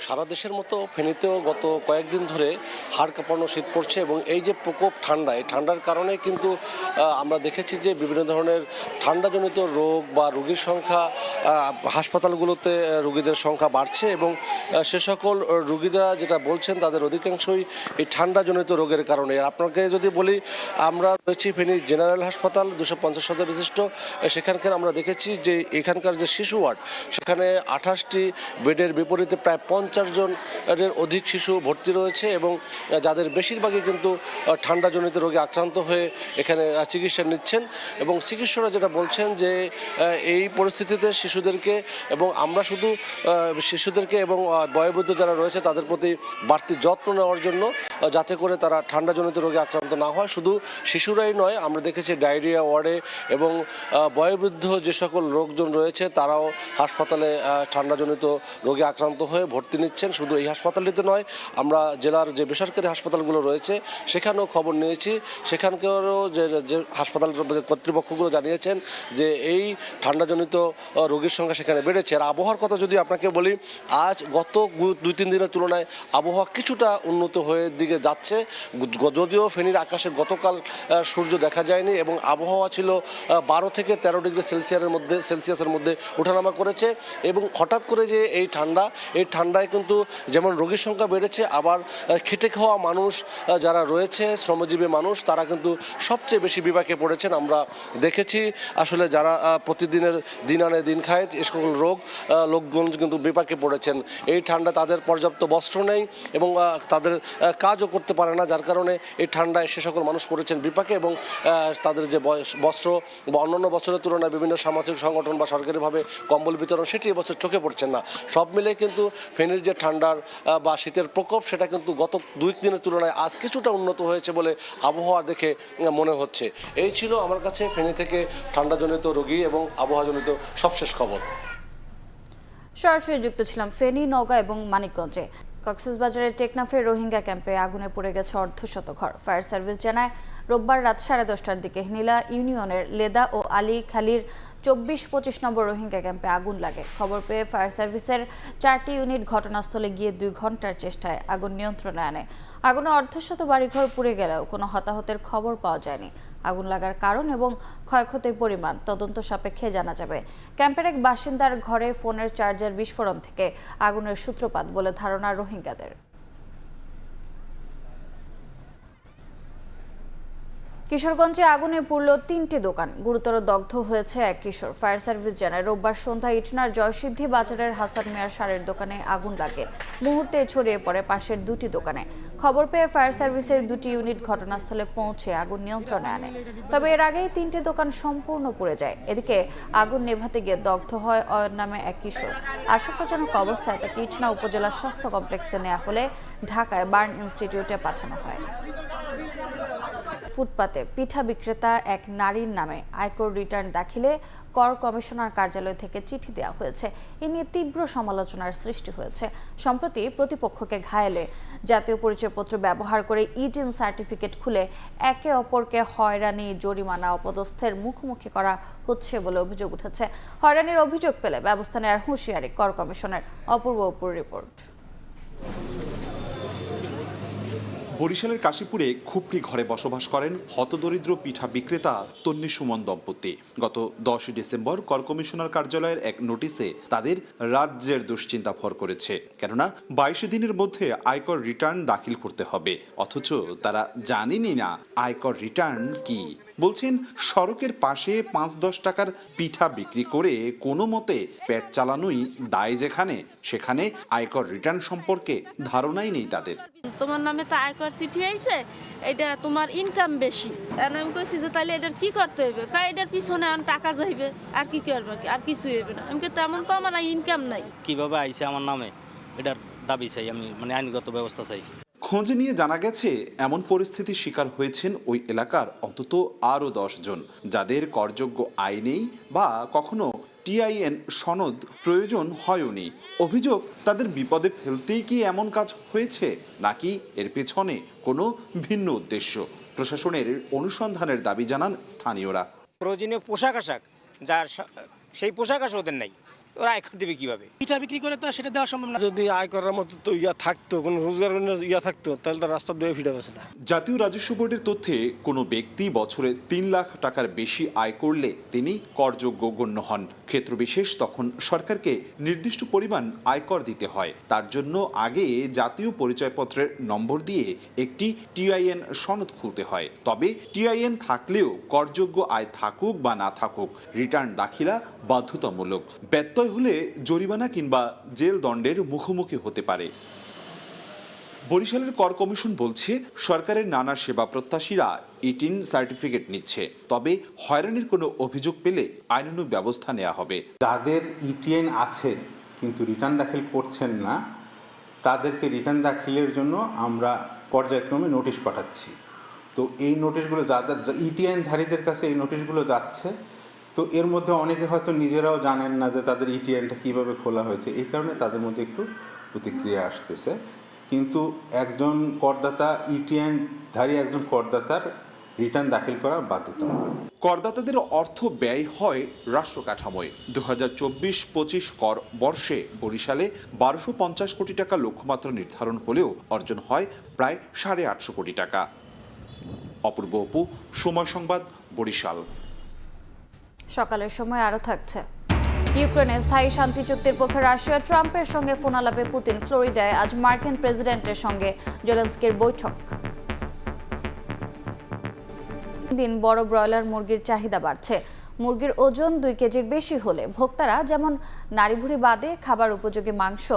সারা দেশের মতো ফেনীতেও গত কয়েকদিন ধরে হাড় কাঁপানো শীত পড়ছে এবং এই যে প্রকোপ ঠান্ডা, এই ঠান্ডার কারণে কিন্তু আমরা দেখেছি যে বিভিন্ন ধরনের ঠান্ডাজনিত রোগ বা রোগীর সংখ্যা হাসপাতালগুলোতে রোগীদের সংখ্যা বাড়ছে এবং সে সকল রোগীরা যেটা বলছেন তাদের অধিকাংশই এই ঠান্ডাজনিত রোগের কারণে। আপনাকে যদি বলি, আমরা রয়েছি ফেনী জেনারেল হাসপাতাল 250 শয্যা বিশিষ্ট, সেখানকার আমরা দেখেছি যে এখানকার যে শিশু ওয়ার্ড সেখানে 28টি বেডের বিপরীতে প্রায় 50 জনের অধিক শিশু ভর্তি রয়েছে এবং যাদের বেশিরভাগই কিন্তু ঠান্ডাজনিত রোগে আক্রান্ত হয়ে এখানে চিকিৎসা নিচ্ছেন এবং চিকিৎসকরা যেটা বলছেন যে এই পরিস্থিতিতে শিশুদেরকে এবং আমরা শুধু শিশুদেরকে এবং বয়োবৃদ্ধ যারা রয়েছে তাদের প্রতি বাড়তি যত্ন নেওয়ার জন্য, যাতে করে তারা ঠান্ডাজনিত রোগে আক্রান্ত না হয়। শুধু শিশুরাই নয়, আমরা দেখেছি ডায়রিয়া ওয়ার্ডে এবং বয়োবৃদ্ধ যে সকল লোকজন রয়েছে তারাও হাসপাতালে ঠান্ডাজনিত রোগে আক্রান্ত হয়ে ভর্তি নিচ্ছেন। শুধু এই হাসপাতালটিতে নয়, আমরা জেলার যে বেসরকারি হাসপাতালগুলো রয়েছে সেখানেও খবর নিয়েছি, সেখানকারও যে হাসপাতাল কর্তৃপক্ষগুলো জানিয়েছেন যে এই ঠান্ডাজনিত রোগীর সংখ্যা সেখানে বেড়েছে। আর আবহাওয়ার কথা যদি আপনাকে বলি, আজ গত 2-3 দিনের তুলনায় আবহাওয়া কিছুটা উন্নত হয়ে দিকে যাচ্ছে, যদিও ফেনীর আকাশে গতকাল সূর্য দেখা যায়নি এবং আবহাওয়া ছিল 12 থেকে 13 ডিগ্রি সেলসিয়াসের মধ্যে ওঠানামা করেছে এবং হঠাৎ করে যে এই ঠান্ডায় কিন্তু যেমন রোগীর সংখ্যা বেড়েছে, আবার খেটে খাওয়া মানুষ যারা রয়েছে, শ্রমজীবী মানুষ, তারা কিন্তু সবচেয়ে বেশি বিপাকে পড়েছেন। আমরা দেখেছি আসলে যারা প্রতিদিনের দিন আনে দিন খায় এ সকল লোকজন কিন্তু বিপাকে পড়েছেন। এই ঠান্ডা তাদের পর্যাপ্ত বস্ত্র নেই এবং তাদের কাজও করতে পারে না, যার কারণে এই ঠান্ডায় সে সকল মানুষ পড়েছেন বিপাকে এবং তাদের যে বস্ত্র বা অন্যান্য বছরের তুলনায় বিভিন্ন সামাজিক সংগঠন বা সরকারিভাবে কম্বল বিতরণ সেটি এবছর চোখে পড়ছেন না। সব মিলে কিন্তু ফেনীর যে ঠান্ডার বা শীতের প্রকোপ সেটা কিন্তু গত 2 দিনের তুলনায় আজ কিছুটা উন্নত হয়েছে বলে আবহাওয়া দেখে মনে হচ্ছে। এই ছিল আমার কাছে ফেনী থেকে ঠান্ডাজনিত রোগী এবং আবহাওয়াজনিত সবশেষ খবর। সরাসরি যুক্ত ছিলাম ফেনী, নওগাঁ এবং মানিকগঞ্জে। কক্সবাজারের টেকনাফের রোহিঙ্গা ক্যাম্পে আগুনে পড়ে গেছে অর্ধশত ঘর। ফায়ার সার্ভিস জানায়, রোববার রাত 10:30টার দিকে নীলা ইউনিয়নের লেদা ও আলীখালীর 24-25 নম্বর রোহিঙ্গা ক্যাম্পে আগুন লাগে। খবর পেয়ে ফায়ার সার্ভিসের 4টি ইউনিট ঘটনাস্থলে গিয়ে 2 ঘন্টার চেষ্টায় আগুন নিয়ন্ত্রণে আনে। আগুনে অর্ধশত বাড়িঘর পুড়ে গেলেও কোনো হতাহতের খবর পাওয়া যায়নি। আগুন লাগার কারণ এবং ক্ষয়ক্ষতির পরিমাণ তদন্ত সাপেক্ষে জানা যাবে। ক্যাম্পের এক বাসিন্দার ঘরে ফোনের চার্জার বিস্ফোরণ থেকে আগুনের সূত্রপাত বলে ধারণা রোহিঙ্গাদের। কিশোরগঞ্জে আগুনে পুড়ল 3টি দোকান, গুরুতর দগ্ধ হয়েছে এক কিশোর। ফায়ার সার্ভিস জানায়, রোববার সন্ধ্যায় ইটনার জয়সিদ্ধি বাজারের হাসান মিয়ার সারের দোকানে আগুন লাগে। মুহূর্তে ছড়িয়ে পড়ে পাশের 2টি দোকানে। খবর পেয়ে ফায়ার সার্ভিসের 2টি ইউনিট ঘটনাস্থলে পৌঁছে আগুন নিয়ন্ত্রণে আনে। তবে এর আগেই 3টি দোকান সম্পূর্ণ পুড়ে যায়। এদিকে আগুন নেভাতে গিয়ে দগ্ধ হয় অয়ন নামে এক কিশোর। আশঙ্কাজনক অবস্থায় তাকে ইটনা উপজেলা স্বাস্থ্য কমপ্লেক্সে নেওয়া হলে ঢাকায় বার্ন ইনস্টিটিউটে পাঠানো হয়। ফুটপাতে পিঠা বিক্রেতা এক নারীর নামে আয়কর রিটার্ন দাখিলে কর কমিশনার কার্যালয় থেকে চিঠি দেওয়া হয়েছে। এ নিয়ে তীব্র সমালোচনার সৃষ্টি হয়েছে। সম্প্রতি প্রতিপক্ষকে ঘায়েলে জাতীয় পরিচয়পত্র ব্যবহার করে ইডিন সার্টিফিকেট খুলে একে অপরকে হয়রানি, জরিমানা, অপদস্থের মুখোমুখি করা হচ্ছে বলে অভিযোগ উঠেছে। হয়রানির অভিযোগ পেলে ব্যবস্থা নেওয়ার হুঁশিয়ারি কর কমিশনের। অপূর্ব রিপোর্ট। বরিশালের কাশীপুরে খুপড়ি ঘরে বসবাস করেন হতদরিদ্র পিঠা বিক্রেতা তন্নি সুমন দম্পতি। গত 10 ডিসেম্বর কর কমিশনার কার্যালয়ের এক নোটিশে তাদের রাজ্যের দুশ্চিন্তা ভর করেছে, কেননা 22 দিনের মধ্যে আয়কর রিটার্ন দাখিল করতে হবে, অথচ তারা জানেনই না আয়কর রিটার্ন কি। বলছেন, সড়কের পাশে 5-10 টাকার পিঠা বিক্রি করে কোনো মতে পেট চালানোই দায় যেখানে, সেখানে আয়কর রিটার্ন সম্পর্কে ধারণাই নেই তাদের। তোমার নামে তো আয়কর চিঠি আইছে, এটা তোমার ইনকাম বেশি। আমি কইছি যে তাহলে এটার কি করতে হবে, এটার পিছনে টাকা যাইবে, আর কি করবে, আর কিছু হইবে না। আমি তেমন তো আমার ইনকাম নাই। কিভাবে আইছে আমার নামে এটার দাবি চাই আমি, মানে আইনগত ব্যবস্থা চাই। খোঁজ নিয়ে জানা গেছে, এমন পরিস্থিতির শিকার হয়েছেন ওই এলাকার অন্তত আরও 10 জন, যাদের করযোগ্য আয় নেই বা কখনো টিআইএন সনদ প্রয়োজন হয়নি। অভিযোগ, তাদের বিপদে ফেলতেই কি এমন কাজ হয়েছে, নাকি এর পেছনে কোনো ভিন্ন উদ্দেশ্য? প্রশাসনের অনুসন্ধানের দাবি জানান স্থানীয়রা। প্রয়োজনীয় পোশাক আশাক যার সেই পোশাক আশাক ওদের নাই, ওরা আয়কর দেবে কিভাবে? পিঠা বিক্রি করে তো সেটা দেওয়া সম্ভব না। যদি আয় করার মতো তো থাকতো, কোনো রোজগার থাকতো, তাহলে তো রাস্তা দিয়ে ফিরে গেছে না। জাতীয় রাজস্ব বোর্ডের তথ্যে কোনো ব্যক্তি বছরে 3 লাখ টাকার বেশি আয় করলে তিনি করযোগ্য গণ্য হন। ক্ষেত্রবিশেষ তখন সরকারকে নির্দিষ্ট পরিমাণ আয়কর দিতে হয়। তার জন্য আগে জাতীয় পরিচয়পত্রের নম্বর দিয়ে একটি টিআইএন সনদ খুলতে হয়। তবে টিআইএন থাকলেও করযোগ্য আয় থাকুক বা না থাকুক রিটার্ন দাখিলা বাধ্যতামূলক। ব্যত্যয় হলে জরিমানা কিংবা জেল দণ্ডের মুখোমুখি হতে পারে। বরিশালের কর কমিশন বলছে সরকারের নানা সেবা প্রত্যাশীরা ইটিন সার্টিফিকেট নিচ্ছে, তবে হয়রানির কোনো অভিযোগ পেলে আইনানুগ ব্যবস্থা নেওয়া হবে। যাদের ইটিএন আছে কিন্তু রিটার্ন দাখিল করছেন না, তাদেরকে রিটার্ন দাখিলের জন্য আমরা পর্যায়ক্রমে নোটিশ পাঠাচ্ছি। তো এই নোটিশগুলো যাদের ইটিএন ধারীদের কাছে এই নোটিশগুলো যাচ্ছে, তো এর মধ্যে অনেকে হয়তো নিজেরাও জানেন না যে তাদের ইটিএনটা কীভাবে খোলা হয়েছে, এই কারণে তাদের মধ্যে একটু প্রতিক্রিয়া আসতেছে। কিন্তু একজন করদাতা ইটিএন ধারী একজন করদাতার রিটার্ন দাখিল করা বাধ্যতামূলক। করদাতাদের অর্থ ব্যয় হয় রাষ্ট্র কাঠামোয়। 2024-25 কর বর্ষে বরিশালে 1250 কোটি টাকা লক্ষ্যমাত্রা নির্ধারণ হলেও অর্জন হয় প্রায় 850 কোটি টাকা। অপূর্ব অপু, সময় সংবাদ, বরিশাল। সকালের সময় আরও থাকছে। ইউক্রেনে স্থায়ী শান্তি চুক্তির পক্ষে রাশিয়া ট্রাম্পের সঙ্গে ফোনালাপে পুতিন। ফ্লোরিডায় আজ মার্কিন প্রেসিডেন্টের সঙ্গে জেলেনস্কির বৈঠক। দিন বড় ব্রয়লার মুরগির চাহিদা বাড়ছে। মুরগির ওজন 2 কেজির বেশি হলে ভোক্তারা যেমন নাড়িভুড়ি বাদে খাবার উপযোগী মাংস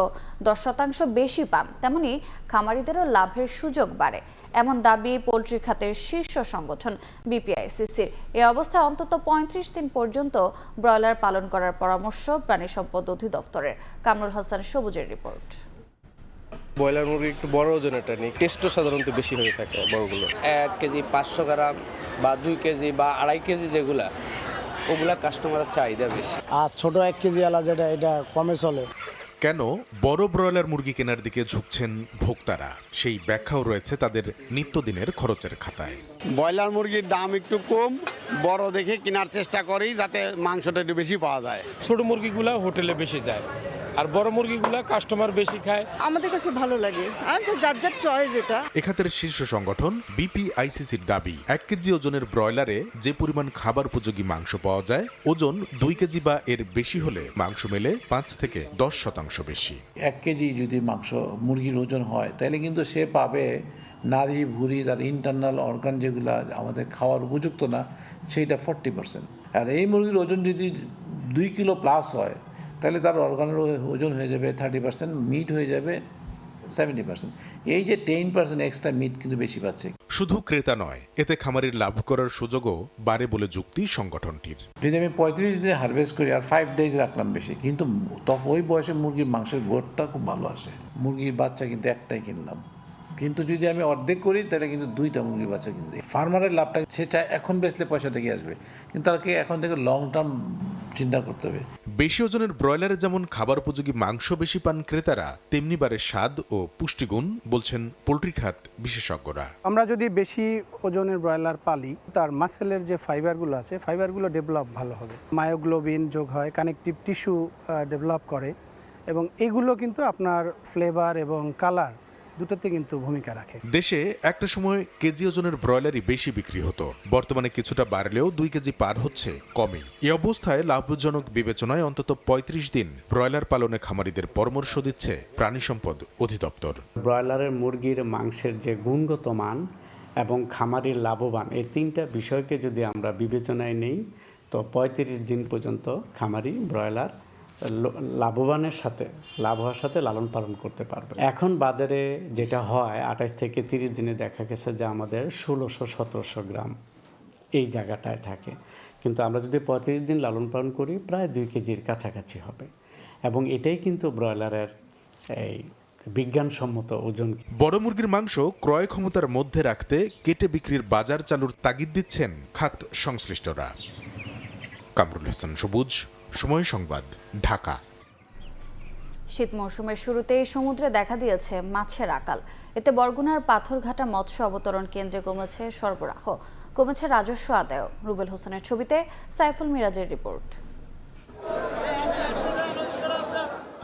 10% বেশি পান, তেমনি খামারিদেরও লাভের সুযোগ বাড়ে, এমন দাবি পোল্ট্রি খাতের শীর্ষ সংগঠন বিপিআইসিসির। এ অবস্থায় অন্তত 35 দিন পর্যন্ত ব্রয়লার পালন করার পরামর্শ প্রাণী সম্পদ অধিদপ্তরের। কামরুল হাসান সবুজের রিপোর্ট। ব্রয়লার মুরগি একটু বড় ওজনেরটা নেই, টেস্টও সাধারণত বেশি হয়ে থাকে বড়গুলো। 1 কেজি 500 গ্রাম বা 2 কেজি বা 2.5 কেজি যেগুলা, ওগুলা কাস্টমারের চাহিদা বেশি। আর ছোট 1 কেজি আলা যেটা, এটা কমে চলে। কেন বড় ব্রয়লার মুরগি কেনার দিকে ঝুঁকছেন ভোক্তারা, সেই ব্যাখ্যাও রয়েছে তাদের নিত্যদিনের খরচের খাতায়। ব্রয়লার মুরগির দাম একটু কম, বড় দেখে কেনার চেষ্টা করি যাতে মাংসটা একটু বেশি পাওয়া যায়। ছোট মুরগিগুলা হোটেলে বেশি যায়, আর বড় মুরগিগুলা কাস্টমার বেশি খায়। আমাদের কাছে ভালো লাগে, যার যার চয়েস এটা। এখাতের শীর্ষ সংগঠন বিপিআইসিসির দাবি, 1 কেজি ওজনের ব্রয়লারে যে পরিমাণ খাবার উপযোগী মাংস পাওয়া যায়, ওজন 2 কেজি বা এর বেশি হলে মাংস মেলে 5 থেকে 10% বেশি। 1 কেজি যদি মাংস মুরগির ওজন হয়, তাহলে কিন্তু সে পাবে নাড়ি ভুঁড়ি, তার ইন্টারনাল অর্গান যেগুলো আমাদের খাওয়ার উপযুক্ত না, সেইটা 40%। আর এই মুরগির ওজন যদি 2 কিলো প্লাস হয়, তাহলে তার অর্গানের ওজন হয়ে যাবে 30%, মিট হয়ে যাবে 70%। এই যে 10% এক্সট্রা মিট কিন্তু বেশি পাচ্ছে। শুধু ক্রেতা নয়, এতে খামারের লাভ করার সুযোগও বাড়ে বলে যুক্তি সংগঠনটির। যদি আমি 35 দিনে হারভেস্ট করি আর 5 ডেজ রাখলাম বেশি, কিন্তু তখন ওই বয়সে মুরগির মাংসের গ্রোথটা খুব ভালো আসে। মুরগির বাচ্চা কিন্তু একটাই কিনলাম, কিন্তু যদি আমি অর্ধেক করি তাহলে কিন্তু 2টা মুরগির বাচ্চা কিনতে। ফার্মারের লাভটা সে চায় এখন বেচলে পয়সা থেকে আসবে, কিন্তু তাকে এখন থেকে লং টার্ম চিন্তা করতে হবে। বেশি ওজনের ব্রয়লারে যেমন খাবার উপযোগী মাংস বেশি পান ক্রেতারা, তেমনি বাড়ে স্বাদ ও পুষ্টিগুণ, বলছেন পোল্ট্রি খাত বিশেষজ্ঞরা। আমরা যদি বেশি ওজনের ব্রয়লার পালি, তার মাসেলের যে ফাইবারগুলো আছে, ফাইবারগুলো ডেভেলপ ভালো হবে, মায়োগ্লোবিন যোগ হয়, কানেকটিভ টিস্যু ডেভেলপ করে, এবং এগুলো কিন্তু আপনার ফ্লেভার এবং কালার দুটোতে কিন্তু ভূমিকা রাখে। দেশে একটা সময় কেজি ওজনের ব্রয়লারই বেশি বিক্রি হতো, বর্তমানে কিছুটা বাড়লেও 2 কেজি পার হচ্ছে কমই। এই অবস্থায় লাভজনক বিবেচনায় অন্তত 35 দিন ব্রয়লার পালনে খামারিদের পরামর্শ দিচ্ছে প্রাণী সম্পদ অধিদপ্তর। ব্রয়লারের মুরগির মাংসের যে গুণগত মান এবং খামারির লাভবান, এই 3টা বিষয়কে যদি আমরা বিবেচনায় নেই, তো 35 দিন পর্যন্ত খামারি ব্রয়লার লাভবানের সাথে লাভ হওয়ার সাথে লালন পালন করতে পারবে। এখন বাজারে যেটা হয় 28 থেকে 30 দিনে দেখা গেছে যে আমাদের 1600-1700 গ্রাম এই জায়গাটায় থাকে, কিন্তু আমরা যদি 35 দিন লালন পালন করি প্রায় 2 কেজির কাছাকাছি হবে, এবং এটাই কিন্তু ব্রয়লারের এই বিজ্ঞানসম্মত ওজন। বড় মুরগির মাংস ক্রয় ক্ষমতার মধ্যে রাখতে কেটে বিক্রির বাজার চালুর তাগিদ দিচ্ছেন খাত সংশ্লিষ্টরা। কামরুল হাসান সবুজ, সময় সংবাদ, ঢাকা। শীত মৌসুমের শুরুতেই সমুদ্রে দেখা দিয়েছে মাছের আকাল। এতে বরগুনার পাথরঘাটা মৎস্য অবতরণ কেন্দ্রে কমেছে সরবরাহ, কমেছে রাজস্ব আদায়। রুবেল হোসেনের ছবিতে সাইফুল মিরাজের রিপোর্ট।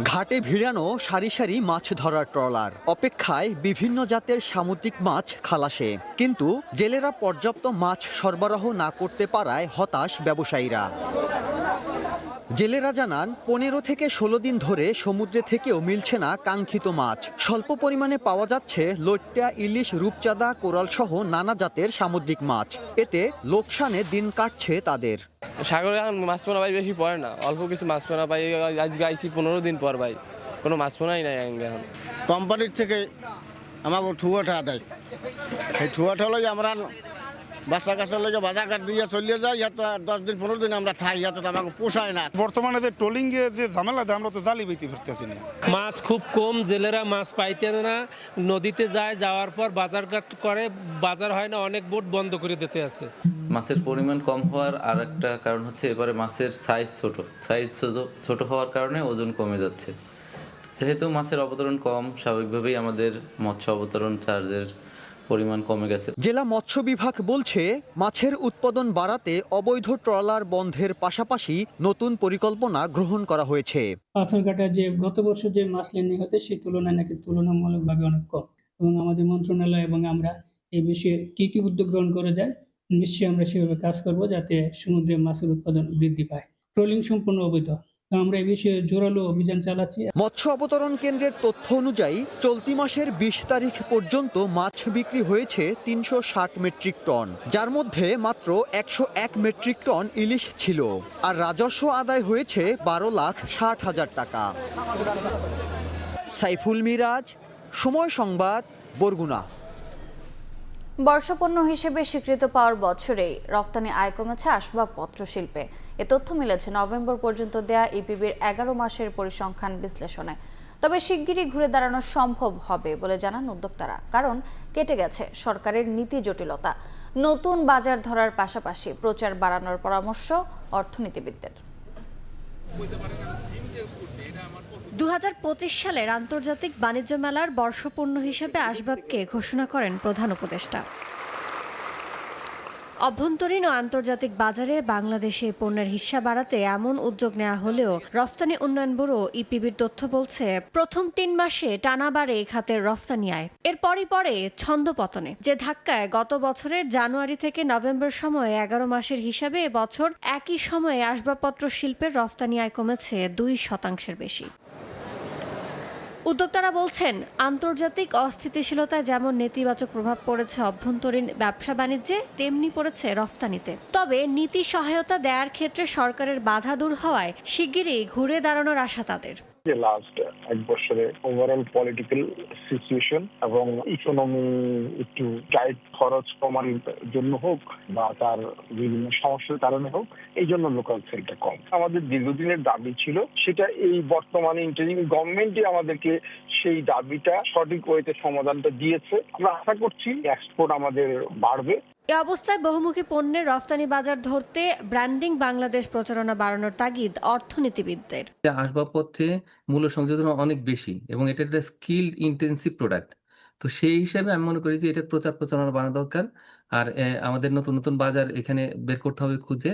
ঘাটে ভিড়ানো সারি সারি মাছ ধরার ট্রলার, অপেক্ষায় বিভিন্ন জাতের সামুদ্রিক মাছ খালাসে। কিন্তু জেলেরা পর্যাপ্ত মাছ সরবরাহ না করতে পারায় হতাশ ব্যবসায়ীরা। জেলেরা জানান 15 থেকে 16 দিন ধরে সমুদ্রে থেকেও মিলছে না কাঙ্ক্ষিত মাছ। স্বল্প পরিমাণে পাওয়া যাচ্ছে লইট্টা, ইলিশ, রূপচাঁদা, কোরাল সহ নানা জাতের সামুদ্রিক মাছ। এতে লোকসানে দিন কাটছে তাদের। সাগরে মাছ পোনা ভাই বেশি পড়ে না, অল্প কিছু মাছ পোনা পাই। আজকে আইসি 15 দিন পর ভাই, কোনো মাছ পোনাই নাই এখন। কোম্পানির থেকে আমাকে ঠুয়াটা দেয়, সেই ঠুয়াটা হলো আমরা বাচ্চা কাচ্চার লেগে বাজার ঘাট দিয়ে চলিয়ে যাই, এত 10 দিন 15 দিন আমরা থাই, এত আমাকে পোষায় না। বর্তমানে যে ট্রলিংয়ে যে ঝামেলা দেয়, আমরা তো জালি বইতে ফিরতেছি না। মাছ খুব কম, জেলেরা মাছ পাইতে না, নদীতে যায়, যাওয়ার পর বাজার ঘাট করে, বাজার হয় না, অনেক বোট বন্ধ করে দিতে আছে। মাছের পরিমাণ কম হওয়ার আর একটা কারণ হচ্ছে এবারে মাছের সাইজ ছোট হওয়ার কারণে ওজন কমে যাচ্ছে। যেহেতু মাছের অবতরণ কম, স্বাভাবিকভাবেই আমাদের মৎস্য অবতরণ চার্জের পরিমাণ কমে গেছে। জেলা মৎস্য বিভাগ বলছে, মাছের উৎপাদন বাড়াতে অবৈধ ট্রলার বন্ধের পাশাপাশি নতুন পরিকল্পনা গ্রহণ করা হয়েছে। পাথরঘাটা যে গত বছর যে মাছ লেনদেন হতে সেই তুলনায় নাকি তুলনামূলকভাবে অনেক কম, এবং আমাদের মন্ত্রণালয় এবং আমরা এই বিষয়ে কি উদ্যোগ গ্রহণ করে যায়, নিশ্চয়ই আমরা সেভাবে কাজ করব যাতে সমুদ্রে মাছের উৎপাদন বৃদ্ধি পায়। ট্রলিং সম্পূর্ণ অবৈধ, আমরা এই বিষয়ে জোরালো অভিযান চালাচ্ছি। মৎস্য অবতরণ কেন্দ্রের তথ্য অনুযায়ী চলতি মাসের 20 তারিখ পর্যন্ত মাছ বিক্রি হয়েছে 360 মেট্রিক টন, যার মধ্যে মাত্র 101 মেট্রিক টন ইলিশ ছিল। আর রাজস্ব আদায় হয়েছে 12,60,000 টাকা। সাইফুল মিরাজ, সময় সংবাদ, বরগুনা। বর্ষপণ্য হিসেবে স্বীকৃত পাওয়ার বছরেই রফতানি আয় কমেছে আসবাবপত্র শিল্পে। এ তথ্য মিলেছে নভেম্বর পর্যন্ত দেয়া ইপিবির 11 মাসের পরিসংখ্যান বিশ্লেষণে। তবে শিগগিরই ঘুরে দাঁড়ানো সম্ভব হবে বলে জানান উদ্যোক্তারা, কারণ কেটে গেছে সরকারের নীতি জটিলতা। নতুন বাজার ধরার পাশাপাশি প্রচার বাড়ানোর পরামর্শ অর্থনীতিবিদদের। 2025 সালের আন্তর্জাতিক বাণিজ্য মেলার বর্ষপণ্য হিসেবে আসবাবকে ঘোষণা করেন প্রধান উপদেষ্টা। অভ্যন্তরীণ ও আন্তর্জাতিক বাজারে বাংলাদেশে পণ্যের হিস্যা বাড়াতে এমন উদ্যোগ নেওয়া হলেও রফতানি উন্নয়ন ব্যুরো ইপিবির তথ্য বলছে, প্রথম 3 মাসে টানা বাড়ে এই খাতের রফতানি আয়। এরপরই পরে ছন্দপতনে, যে ধাক্কায় গত বছরের জানুয়ারি থেকে নভেম্বর সময়ে 11 মাসের হিসাবে এবছর একই সময়ে আসবাবপত্র শিল্পের রফতানি আয় কমেছে 2% বেশি। উদ্যোক্তারা বলছেন, আন্তর্জাতিক অস্থিতিশীলতায় যেমন নেতিবাচক প্রভাব পড়েছে অভ্যন্তরীণ ব্যবসা বাণিজ্যে, তেমনি পড়েছে রফতানিতে। তবে নীতি সহায়তা দেওয়ার ক্ষেত্রে সরকারের বাধা দূর হওয়ায় শিগগিরই ঘুরে দাঁড়ানোর আশা তাদের। লাস্ট 1 বছরে ওভারঅল পলিটিক্যাল সিচুয়েশন এবং ইকোনমি একটু টাইট, খরচ কমার জন্য হোক বা তার বিভিন্ন সমস্যার কারণে হোক, এই জন্য লোকাল সেলটা কম। আমাদের দীর্ঘদিনের দাবি ছিল, সেটা এই বর্তমানে ইন্টারিম গভর্নমেন্টই আমাদেরকে সেই দাবিটা সঠিক ওয়েতে সমাধানটা দিয়েছে। আমরা আশা করছি এক্সপোর্ট আমাদের বাড়বে। এ অবস্থায় বহুমুখী পণ্যের রফতানি বাজার ধরতে ব্র্যান্ডিং বাংলাদেশ প্রচারণা বাড়ানোর তাগিদ অর্থনীতিবিদদের। আসবাবপত্রে মূল্য সংযোজন অনেক বেশি এবং এটা একটা স্কিল ইন্টেন্সিভ প্রোডাক্ট, তো সেই হিসাবে আমি মনে করি যে এটা প্রচারণা বাড়ানো দরকার। আর আমাদের নতুন নতুন বাজার এখানে বের করতে হবে খুঁজে,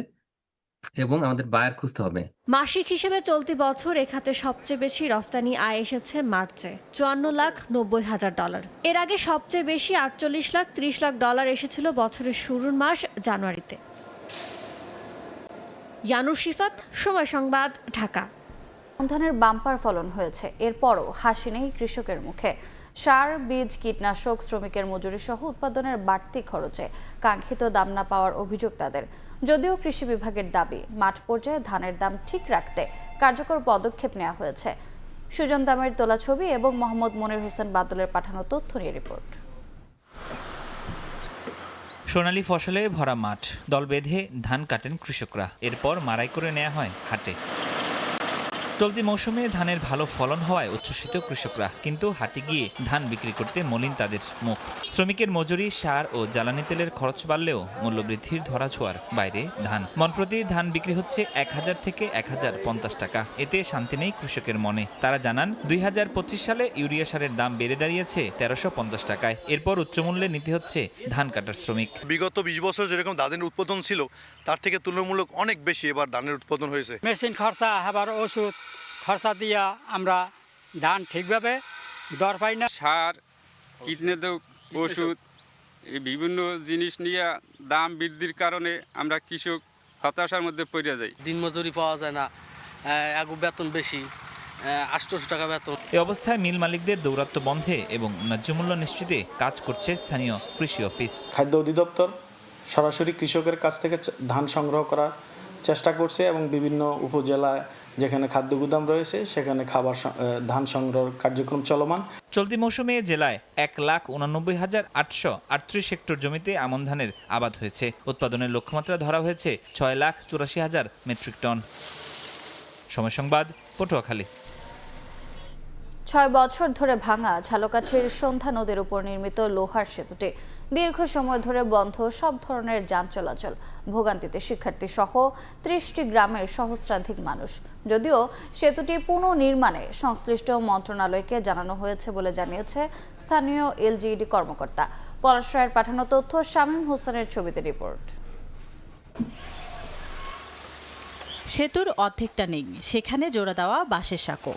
এবং আমাদের বায়ার খুঁজতে হবে। মাসিক হিসেবে চলতি বছর এ খাতে সবচেয়ে বেশি রফতানি আয় এসেছে মার্চে, $54,90,000। এর আগে সবচেয়ে বেশি $48,30,00,000 এসেছিল বছরের শুরুর মাস জানুয়ারিতে। ইয়ানুর শিফাত, সময় সংবাদ, ঢাকা। ধানের বাম্পার ফলন হয়েছে, এরপরও হাসি নেই কৃষকের মুখে। সার, বীজ, কীটনাশক, শ্রমিকের মজুরি সহ উৎপাদনের বাড়তি খরচে কাঙ্ক্ষিত দাম না পাওয়ার অভিযোগ তাদের। যদিও কৃষি বিভাগের দাবি, মাঠ পর্যায়ে ধানের দাম ঠিক রাখতে কার্যকর পদক্ষেপ নেওয়া হয়েছে। সুজন দামের তোলা ছবি এবং মোহাম্মদ মনির হোসেন বাদলের পাঠানো তথ্য নিয়ে রিপোর্ট। সোনালী ফসলে ভরা মাঠ, দল বেঁধে ধান কাটেন কৃষকরা, এরপর মাড়াই করে নেওয়া হয় হাটে। চলতি মৌসুমে ধানের ভালো ফলন হওয়ায় উচ্ছ্বসিত কৃষকরা, কিন্তু হাটে গিয়ে ধান বিক্রি করতে মলিন তাদের মুখ। শ্রমিকের মজুরি, সার ও জ্বালানি তেলের খরচ বাড়লেও মূল্যবৃদ্ধির ধরাছোঁয়ার বাইরে ধান। মনপ্রতি ধান বিক্রি হচ্ছে 1000 থেকে 1050 টাকা। এতে শান্তি নেই কৃষকের মনে। তারা জানান, 2025 সালে ইউরিয়া সারের দাম বেড়ে দাঁড়িয়েছে 1350 টাকায়। এরপর উচ্চমূল্যে নিতে হচ্ছে ধান কাটার শ্রমিক। বিগত 20 বছর যেরকম ধানের উৎপাদন ছিল, তার থেকে তুলনামূলক অনেক বেশি এবার ধানের উৎপাদন হয়েছে। মেশিন খরচা, আবার ওষুধ খরচা দিয়া আমরা ধান ঠিকভাবে দর পাই না। সার, কীটনাশক, ওষুধ এই বিভিন্ন জিনিস নিয়ে দাম বৃদ্ধির কারণে আমরা কৃষক হতাশার মধ্যে পড়ে যাই। দিনমজুরি পাওয়া যায় না, বেতন বেশি, 800 টাকা বেতন। এই অবস্থায় মিল মালিকদের দৌরাত্ম্য বন্ধে এবং ন্যায্য মূল্য নিশ্চিতে কাজ করছে স্থানীয় কৃষি অফিস। খাদ্য অধিদপ্তর সরাসরি কৃষকের কাছ থেকে ধান সংগ্রহ করার চেষ্টা করছে এবং বিভিন্ন উপজেলায় যেখানে খাদ্য গুদাম রয়েছে সেখানে ধান সংগ্রহ কার্যক্রম চলমান। চলতি মৌসুমে জেলায় 1,89,838 হেক্টর জমিতে আমন ধানের আবাদ হয়েছে। উৎপাদনের লক্ষ্যমাত্রা ধরা হয়েছে 6,84,000 মেট্রিক টন। সময় সংবাদ, পটুয়াখালী। 6 বছর ধরে ভাঙা ঝালকাঠির সন্ধ্যা নদীর উপর নির্মিত লোহার সেতুটি দীর্ঘ সময় ধরে বন্ধ, সব ধরনের যান চলাচল। ভোগান্তিতে শিক্ষার্থী সহ 30টি গ্রামের সহস্রাধিক মানুষ। যদিও সেতুটি পুনর্নির্মাণে সংশ্লিষ্ট মন্ত্রণালয়কে জানানো হয়েছে বলে জানিয়েছে স্থানীয় এলজিইডি কর্মকর্তা। পলাশ রায়ের পাঠানো তথ্য, শামীম হোসেনের ছবিতে রিপোর্ট। সেতুর অর্ধেকটা নেই, সেখানে জোড়া দেওয়া বাঁশের সাঁকো।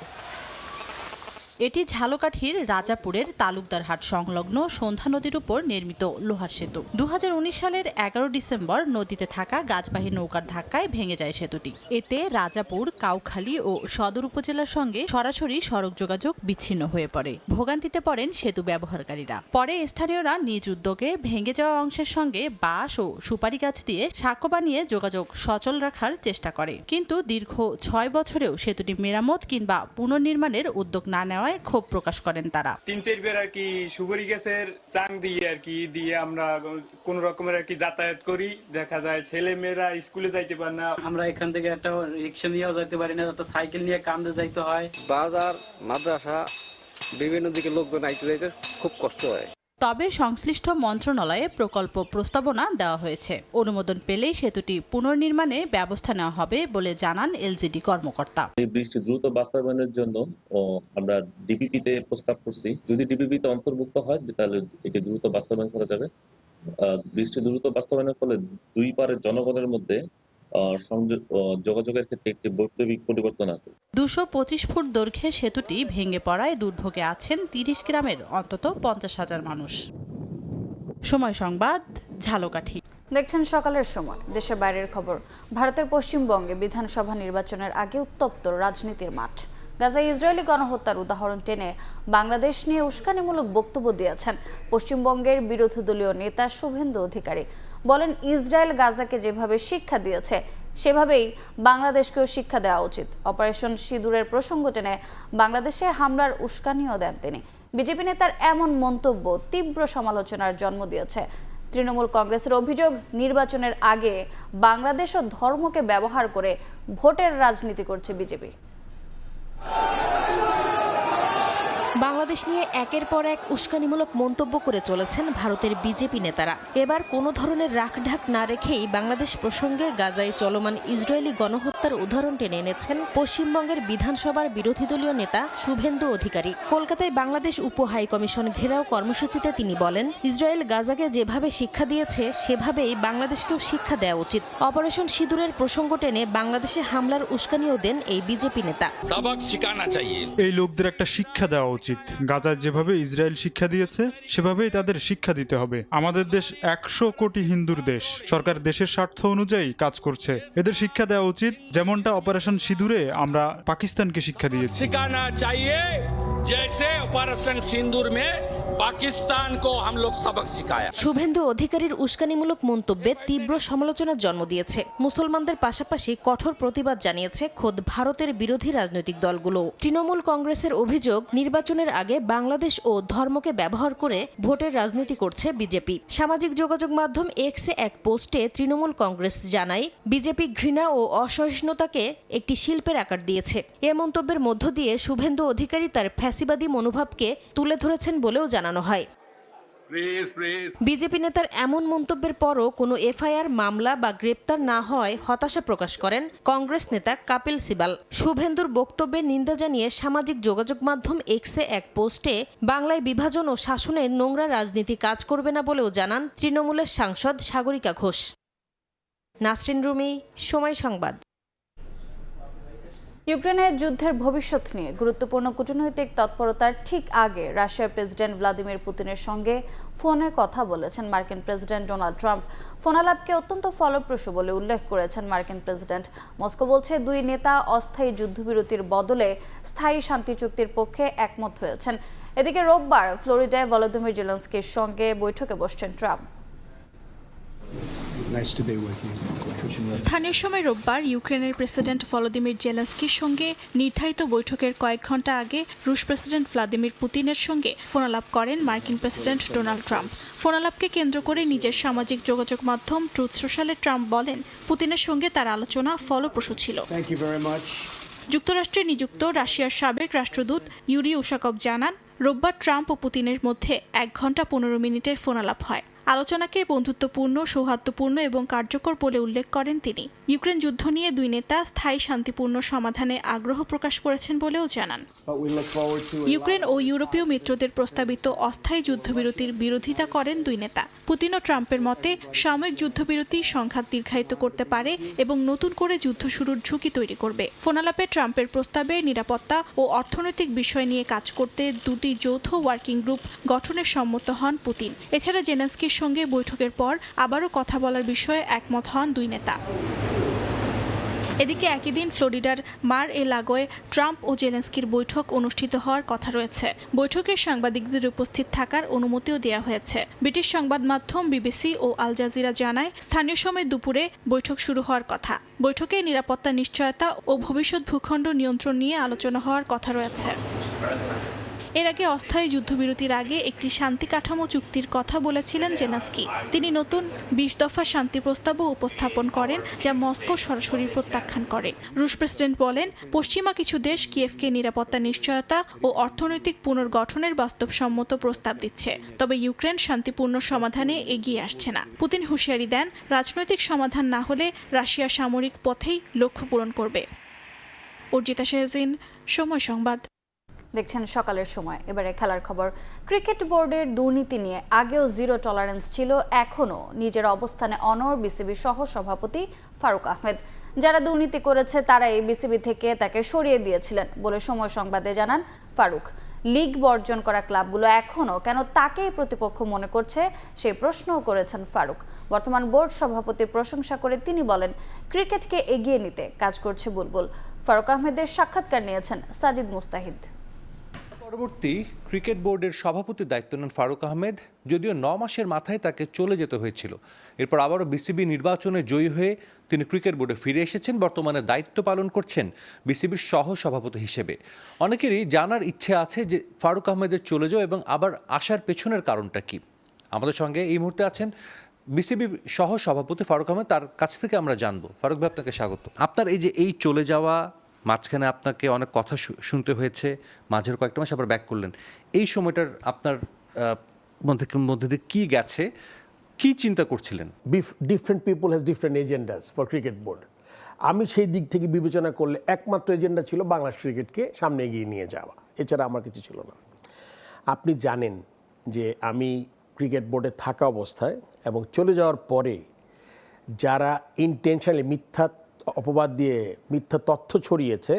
এটি ঝালকাঠির রাজাপুরের তালুকদারহাট সংলগ্ন সন্ধ্যা নদীর উপর নির্মিত লোহার সেতু। 2019 সালের 11 ডিসেম্বর নদীতে থাকা গাছবাহী নৌকার ধাক্কায় ভেঙে যায় সেতুটি। এতে রাজাপুর, কাউখালী ও সদর উপজেলার সঙ্গে সরাসরি সড়ক যোগাযোগ বিচ্ছিন্ন হয়ে পড়ে। ভোগান্তিতে পড়েন সেতু ব্যবহারকারীরা। পরে স্থানীয়রা নিজ উদ্যোগে ভেঙে যাওয়া অংশের সঙ্গে বাঁশ ও সুপারি গাছ দিয়ে সাঁকো বানিয়ে যোগাযোগ সচল রাখার চেষ্টা করে। কিন্তু দীর্ঘ 6 বছরেও সেতুটি মেরামত কিংবা পুনর্নির্মাণের উদ্যোগ না নেওয়া ক্ষোভ প্রকাশ করেন তারা। 3-4 বার আর কি সুপারি গাছের চাং দিয়ে আমরা কোন রকমের আর কি যাতায়াত করি। দেখা যায় ছেলে মেয়েরা স্কুলে যাইতে পারে না। আমরা এখান থেকে একটা রিক্সা নিয়েও যাইতে পারি না, একটা সাইকেল নিয়ে কান্দে যাইতে হয়। বাজার, মাদ্রাসা বিভিন্ন দিকে লোকজন আইতে যাইতে খুব কষ্ট হয়। তবে সংশ্লিষ্ট মন্ত্রণালয়ে প্রকল্প প্রস্তাবনা দেওয়া হয়েছে। অনুমোদন পেলেই সেতুটি পুনর্নির্মাণে ব্যবস্থা নেওয়া হবে বলে জানান এলজিডি কর্মকর্তা। এই ব্রিজটি দ্রুত বাস্তবায়নের জন্য আমরা ডিপিপিতে প্রস্তাব করছি। যদি ডিপিপিতে অন্তর্ভুক্ত হয় তাহলে এটি দ্রুত বাস্তবায়ন করা যাবে। ব্রিজটি দ্রুত বাস্তবায়নের ফলে দুই পারের জনগণের মধ্যে যোগাযোগের ক্ষেত্রে একটি বৈপ্লবিক পরিবর্তন আসবে। 225 ফুট দৈর্ঘ্যের সেতুটি ভেঙে পড়ায় দুর্ভোগে আছেন 30 গ্রামের অন্তত 50,000 মানুষ। সময় সংবাদ, ঝালকাঠি। দেখছেন সকালের সময়। দেশের বাইরের খবর। ভারতের পশ্চিমবঙ্গে বিধানসভা নির্বাচনের আগে উত্তপ্ত রাজনীতির মাঠ। গাজায় ইসরায়েলি গণহত্যার উদাহরণ টেনে বাংলাদেশ নিয়ে উস্কানিমূলক বক্তব্য দিয়েছেন পশ্চিমবঙ্গের বিরোধী দলীয় নেতা শুভেন্দু অধিকারী। বলেন, ইসরায়েল গাজাকে যেভাবে শিক্ষা দিয়েছে সেভাবেই বাংলাদেশকেও শিক্ষা দেওয়া উচিত। অপারেশন সিঁদুরের প্রসঙ্গ টেনে বাংলাদেশে হামলার উস্কানিও দেন তিনি। বিজেপি নেতার এমন মন্তব্য তীব্র সমালোচনার জন্ম দিয়েছে। তৃণমূল কংগ্রেসের অভিযোগ, নির্বাচনের আগে বাংলাদেশ ও ধর্মকে ব্যবহার করে ভোটের রাজনীতি করছে বিজেপি। বাংলাদেশ নিয়ে একের পর এক উস্কানিমূলক মন্তব্য করে চলেছেন ভারতের বিজেপি নেতারা। এবার কোনো ধরনের রাখঢাক না রেখেই বাংলাদেশ প্রসঙ্গে গাজায় চলমান ইসরায়েলি গণহত্যার উদাহরণ টেনে এনেছেন পশ্চিমবঙ্গের বিধানসভার বিরোধী দলীয় নেতা শুভেন্দু অধিকারী। কলকাতায় বাংলাদেশ উপ হাই কমিশন ঘেরাও কর্মসূচিতে তিনি বলেন, ইসরায়েল গাজাকে যেভাবে শিক্ষা দিয়েছে সেভাবেই বাংলাদেশকেও শিক্ষা দেওয়া উচিত। অপারেশন সিঁদুরের প্রসঙ্গ টেনে বাংলাদেশে হামলার উস্কানিও দেন এই বিজেপি নেতা। এই লোকদের একটা শিক্ষা দেওয়া উচিত। গাজায় যেভাবে ইসরায়েল শিক্ষা দিয়েছে সেভাবেই তাদের শিক্ষা দিতে হবে। আমাদের দেশ 100 কোটি হিন্দুর দেশ। সরকার দেশের স্বার্থ অনুযায়ী কাজ করছে, এদের শিক্ষা দেওয়া উচিত, যেমনটা অপারেশন সিঁদুরে আমরা পাকিস্তানকে শিক্ষা দিয়েছি। सिखाना चाहिए जैसे ऑपरेशन सिंदूर में पाकिस्तान को हम लोग सबक सिखाया। শুভেন্দু অধিকারীর উস্কানিমূলক মন্তব্যে তীব্র সমালোচনার জন্ম দিয়েছে। মুসলমানদের পাশাপাশি কঠোর প্রতিবাদ জানিয়েছে খোদ ভারতের বিরোধী রাজনৈতিক দলগুলো। তৃণমূল কংগ্রেসের অভিযোগ, নির্বাচনের আগে বাংলাদেশ ও ধর্মকে ব্যবহার করে ভোটের রাজনীতি করছে বিজেপি। সামাজিক যোগাযোগ মাধ্যম এক্সে এক পোস্টে তৃণমূল কংগ্রেস জানায়, বিজেপি ঘৃণা ও অসহিষ্ণুতাকে একটি শিল্পের আকার দিয়েছে। এ মন্তব্যের মধ্য দিয়ে শুভেন্দু অধিকারী তার ফ্যাসিবাদী মনোভাবকে তুলে ধরেছেন বলেও জানানো হয়। বিজেপি নেতার এমন মন্তব্যের পরও কোনো এফআইআর, মামলা বা গ্রেপ্তার না হওয়ায় হতাশা প্রকাশ করেন কংগ্রেস নেতা কপিল সিবাল। শুভেন্দুর বক্তব্যের নিন্দা জানিয়ে সামাজিক যোগাযোগ মাধ্যম এক্সে এক পোস্টে বাংলায় বিভাজন ও শাসনের নোংরা রাজনীতি কাজ করবে না বলেও জানান তৃণমূলের সাংসদ সাগরিকা ঘোষ। নাসরিন রুমি, সময় সংবাদ। ইউক্রেনের যুদ্ধের ভবিষ্যৎ নিয়ে গুরুত্বপূর্ণ কূটনৈতিক তৎপরতার ঠিক আগে রাশিয়ার প্রেসিডেন্ট ভ্লাদিমির পুতিনের সঙ্গে ফোনে কথা বলেছেন মার্কিন প্রেসিডেন্ট ডোনাল্ড ট্রাম্প। ফোনালাপকে অত্যন্ত ফলপ্রসূ বলে উল্লেখ করেছেন মার্কিন প্রেসিডেন্ট। মস্কো বলছে দুই নেতা অস্থায়ী যুদ্ধবিরতির বদলে স্থায়ী শান্তি চুক্তির পক্ষে একমত হয়েছেন। এদিকে রোববার ফ্লোরিডায় ভলোদিমির জেলেনস্কির সঙ্গে বৈঠকে বসছেন ট্রাম্প। স্থানীয় সময় রোববার ইউক্রেনের প্রেসিডেন্ট ভলোদিমির জেলেনস্কির সঙ্গে নির্ধারিত বৈঠকের কয়েক ঘন্টা আগে রুশ প্রেসিডেন্ট ভ্লাদিমির পুতিনের সঙ্গে ফোনালাপ করেন মার্কিন প্রেসিডেন্ট ডোনাল্ড ট্রাম্প। ফোনালাপকে কেন্দ্র করে নিজের সামাজিক যোগাযোগ মাধ্যম ট্রুথ সোশ্যালে ট্রাম্প বলেন, পুতিনের সঙ্গে তার আলোচনা ফলপ্রসূ ছিল। যুক্তরাষ্ট্রে নিযুক্ত রাশিয়ার সাবেক রাষ্ট্রদূত ইউরি উশাকভ জানান, রোববার ট্রাম্প ও পুতিনের মধ্যে 1 ঘণ্টা 15 মিনিটের ফোনালাপ হয়। আলোচনাকে বন্ধুত্বপূর্ণ, সৌহার্দ্যপূর্ণ এবং কার্যকর বলে উল্লেখ করেন তিনি। ইউক্রেন যুদ্ধ নিয়ে দুই নেতা স্থায়ী শান্তিপূর্ণ সমাধানে আগ্রহ প্রকাশ করেছেন বলেও জানান। ইউক্রেন ও ইউরোপীয় মিত্রদের প্রস্তাবিত অস্থায়ী যুদ্ধবিরতির বিরোধিতা করেন দুই নেতা। পুতিন ও ট্রাম্পের মতে সাময়িক যুদ্ধবিরতি সংঘাত দীর্ঘায়িত করতে পারে এবং নতুন করে যুদ্ধ শুরুর ঝুঁকি তৈরি করবে। ফোনালাপে ট্রাম্পের প্রস্তাবে নিরাপত্তা ও অর্থনৈতিক বিষয় নিয়ে কাজ করতে দুটি যৌথ ওয়ার্কিং গ্রুপ গঠনের সম্মত হন পুতিন। এছাড়া জেলেনস্কির সঙ্গে বৈঠকের পর আবারও কথা বলার বিষয়ে একমত হন দুই নেতা। এদিকে একই দিন ফ্লোরিডার মার এ লাগোয় ট্রাম্প ও জেলেনস্কির বৈঠক অনুষ্ঠিত হওয়ার কথা রয়েছে। বৈঠকে সাংবাদিকদের উপস্থিত থাকার অনুমতিও দেওয়া হয়েছে। ব্রিটিশ সংবাদ মাধ্যম বিবিসি ও আল জাজিরা জানায়, স্থানীয় সময় দুপুরে বৈঠক শুরু হওয়ার কথা। বৈঠকে নিরাপত্তা নিশ্চয়তা ও ভবিষ্যৎ ভূখণ্ড নিয়ন্ত্রণ নিয়ে আলোচনা হওয়ার কথা রয়েছে। এর আগে অস্থায়ী যুদ্ধবিরতির আগে একটি শান্তি কাঠামো চুক্তির কথা বলেছিলেন জেলেনস্কি। তিনি নতুন 20 দফা শান্তি প্রস্তাবও উপস্থাপন করেন, যা মস্কো সরাসরি প্রত্যাখ্যান করে। রুশ প্রেসিডেন্ট বলেন, পশ্চিমা কিছু দেশ কিয়েভকে নিরাপত্তা নিশ্চয়তা ও অর্থনৈতিক পুনর্গঠনের বাস্তবসম্মত প্রস্তাব দিচ্ছে, তবে ইউক্রেন শান্তিপূর্ণ সমাধানে এগিয়ে আসছে না। পুতিন হুঁশিয়ারি দেন, রাজনৈতিক সমাধান না হলে রাশিয়া সামরিক পথেই লক্ষ্য পূরণ করবে। অর্জিতা শেহজিন, সময় সংবাদ। দেখছেন সকালের সময়। এবারে খেলার খবর। ক্রিকেট বোর্ডের দুর্নীতি নিয়ে আগেও জিরো টলারেন্স ছিল, এখনও নিজের অবস্থানে অনড় বিসিবি সহ সভাপতি ফারুক আহমেদ। যারা দুর্নীতি করেছে তারাই বিসিবি থেকে তাকে সরিয়ে দিয়েছিলেন বলে সময় সংবাদে জানান ফারুক। লিগ বর্জন করা ক্লাবগুলো এখনও কেন তাকেই প্রতিপক্ষ মনে করছে সেই প্রশ্নও করেছেন ফারুক। বর্তমান বোর্ড সভাপতির প্রশংসা করে তিনি বলেন, ক্রিকেটকে এগিয়ে নিতে কাজ করছে বুলবুল। ফারুক আহমেদের সাক্ষাৎকার নিয়েছেন সাজিদ মুস্তাহিদ। পরবর্তী ক্রিকেট বোর্ডের সভাপতির দায়িত্ব নেন ফারুক আহমেদ। যদিও 9 মাসের মাথায় তাকে চলে যেতে হয়েছিল। এরপর আবারও বিসিবি নির্বাচনে জয়ী হয়ে তিনি ক্রিকেট বোর্ডে ফিরে এসেছেন। বর্তমানে দায়িত্ব পালন করছেন বিসিবির সহ সভাপতি হিসেবে। অনেকেরই জানার ইচ্ছে আছে যে ফারুক আহমেদের চলে যাওয়া এবং আবার আসার পেছনের কারণটা কি। আমাদের সঙ্গে এই মুহূর্তে আছেন বিসিবি সহ সভাপতি ফারুক আহমেদ, তার কাছ থেকে আমরা জানবো। ফারুক ভাই, আপনাকে স্বাগত। আপনার এই যে এই চলে যাওয়া, মাঝখানে আপনাকে অনেক কথা শুনতে হয়েছে, মাঝের কয়েকটা মাস আবার ব্যাক করলেন, এই সময়টার আপনার মধ্যে দিয়ে কী গেছে, কি চিন্তা করছিলেন? Different people has different agendas for cricket board. আমি সেই দিক থেকে বিবেচনা করলে একমাত্র এজেন্ডা ছিল বাংলাদেশ ক্রিকেটকে সামনে এগিয়ে নিয়ে যাওয়া, এছাড়া আমার কিছু ছিল না। আপনি জানেন যে আমি ক্রিকেট বোর্ডে থাকা অবস্থায় এবং চলে যাওয়ার পরে যারা ইনটেনশনালি মিথ্যা অপবাদ দিয়ে মিথ্যা তথ্য ছড়িয়েছে,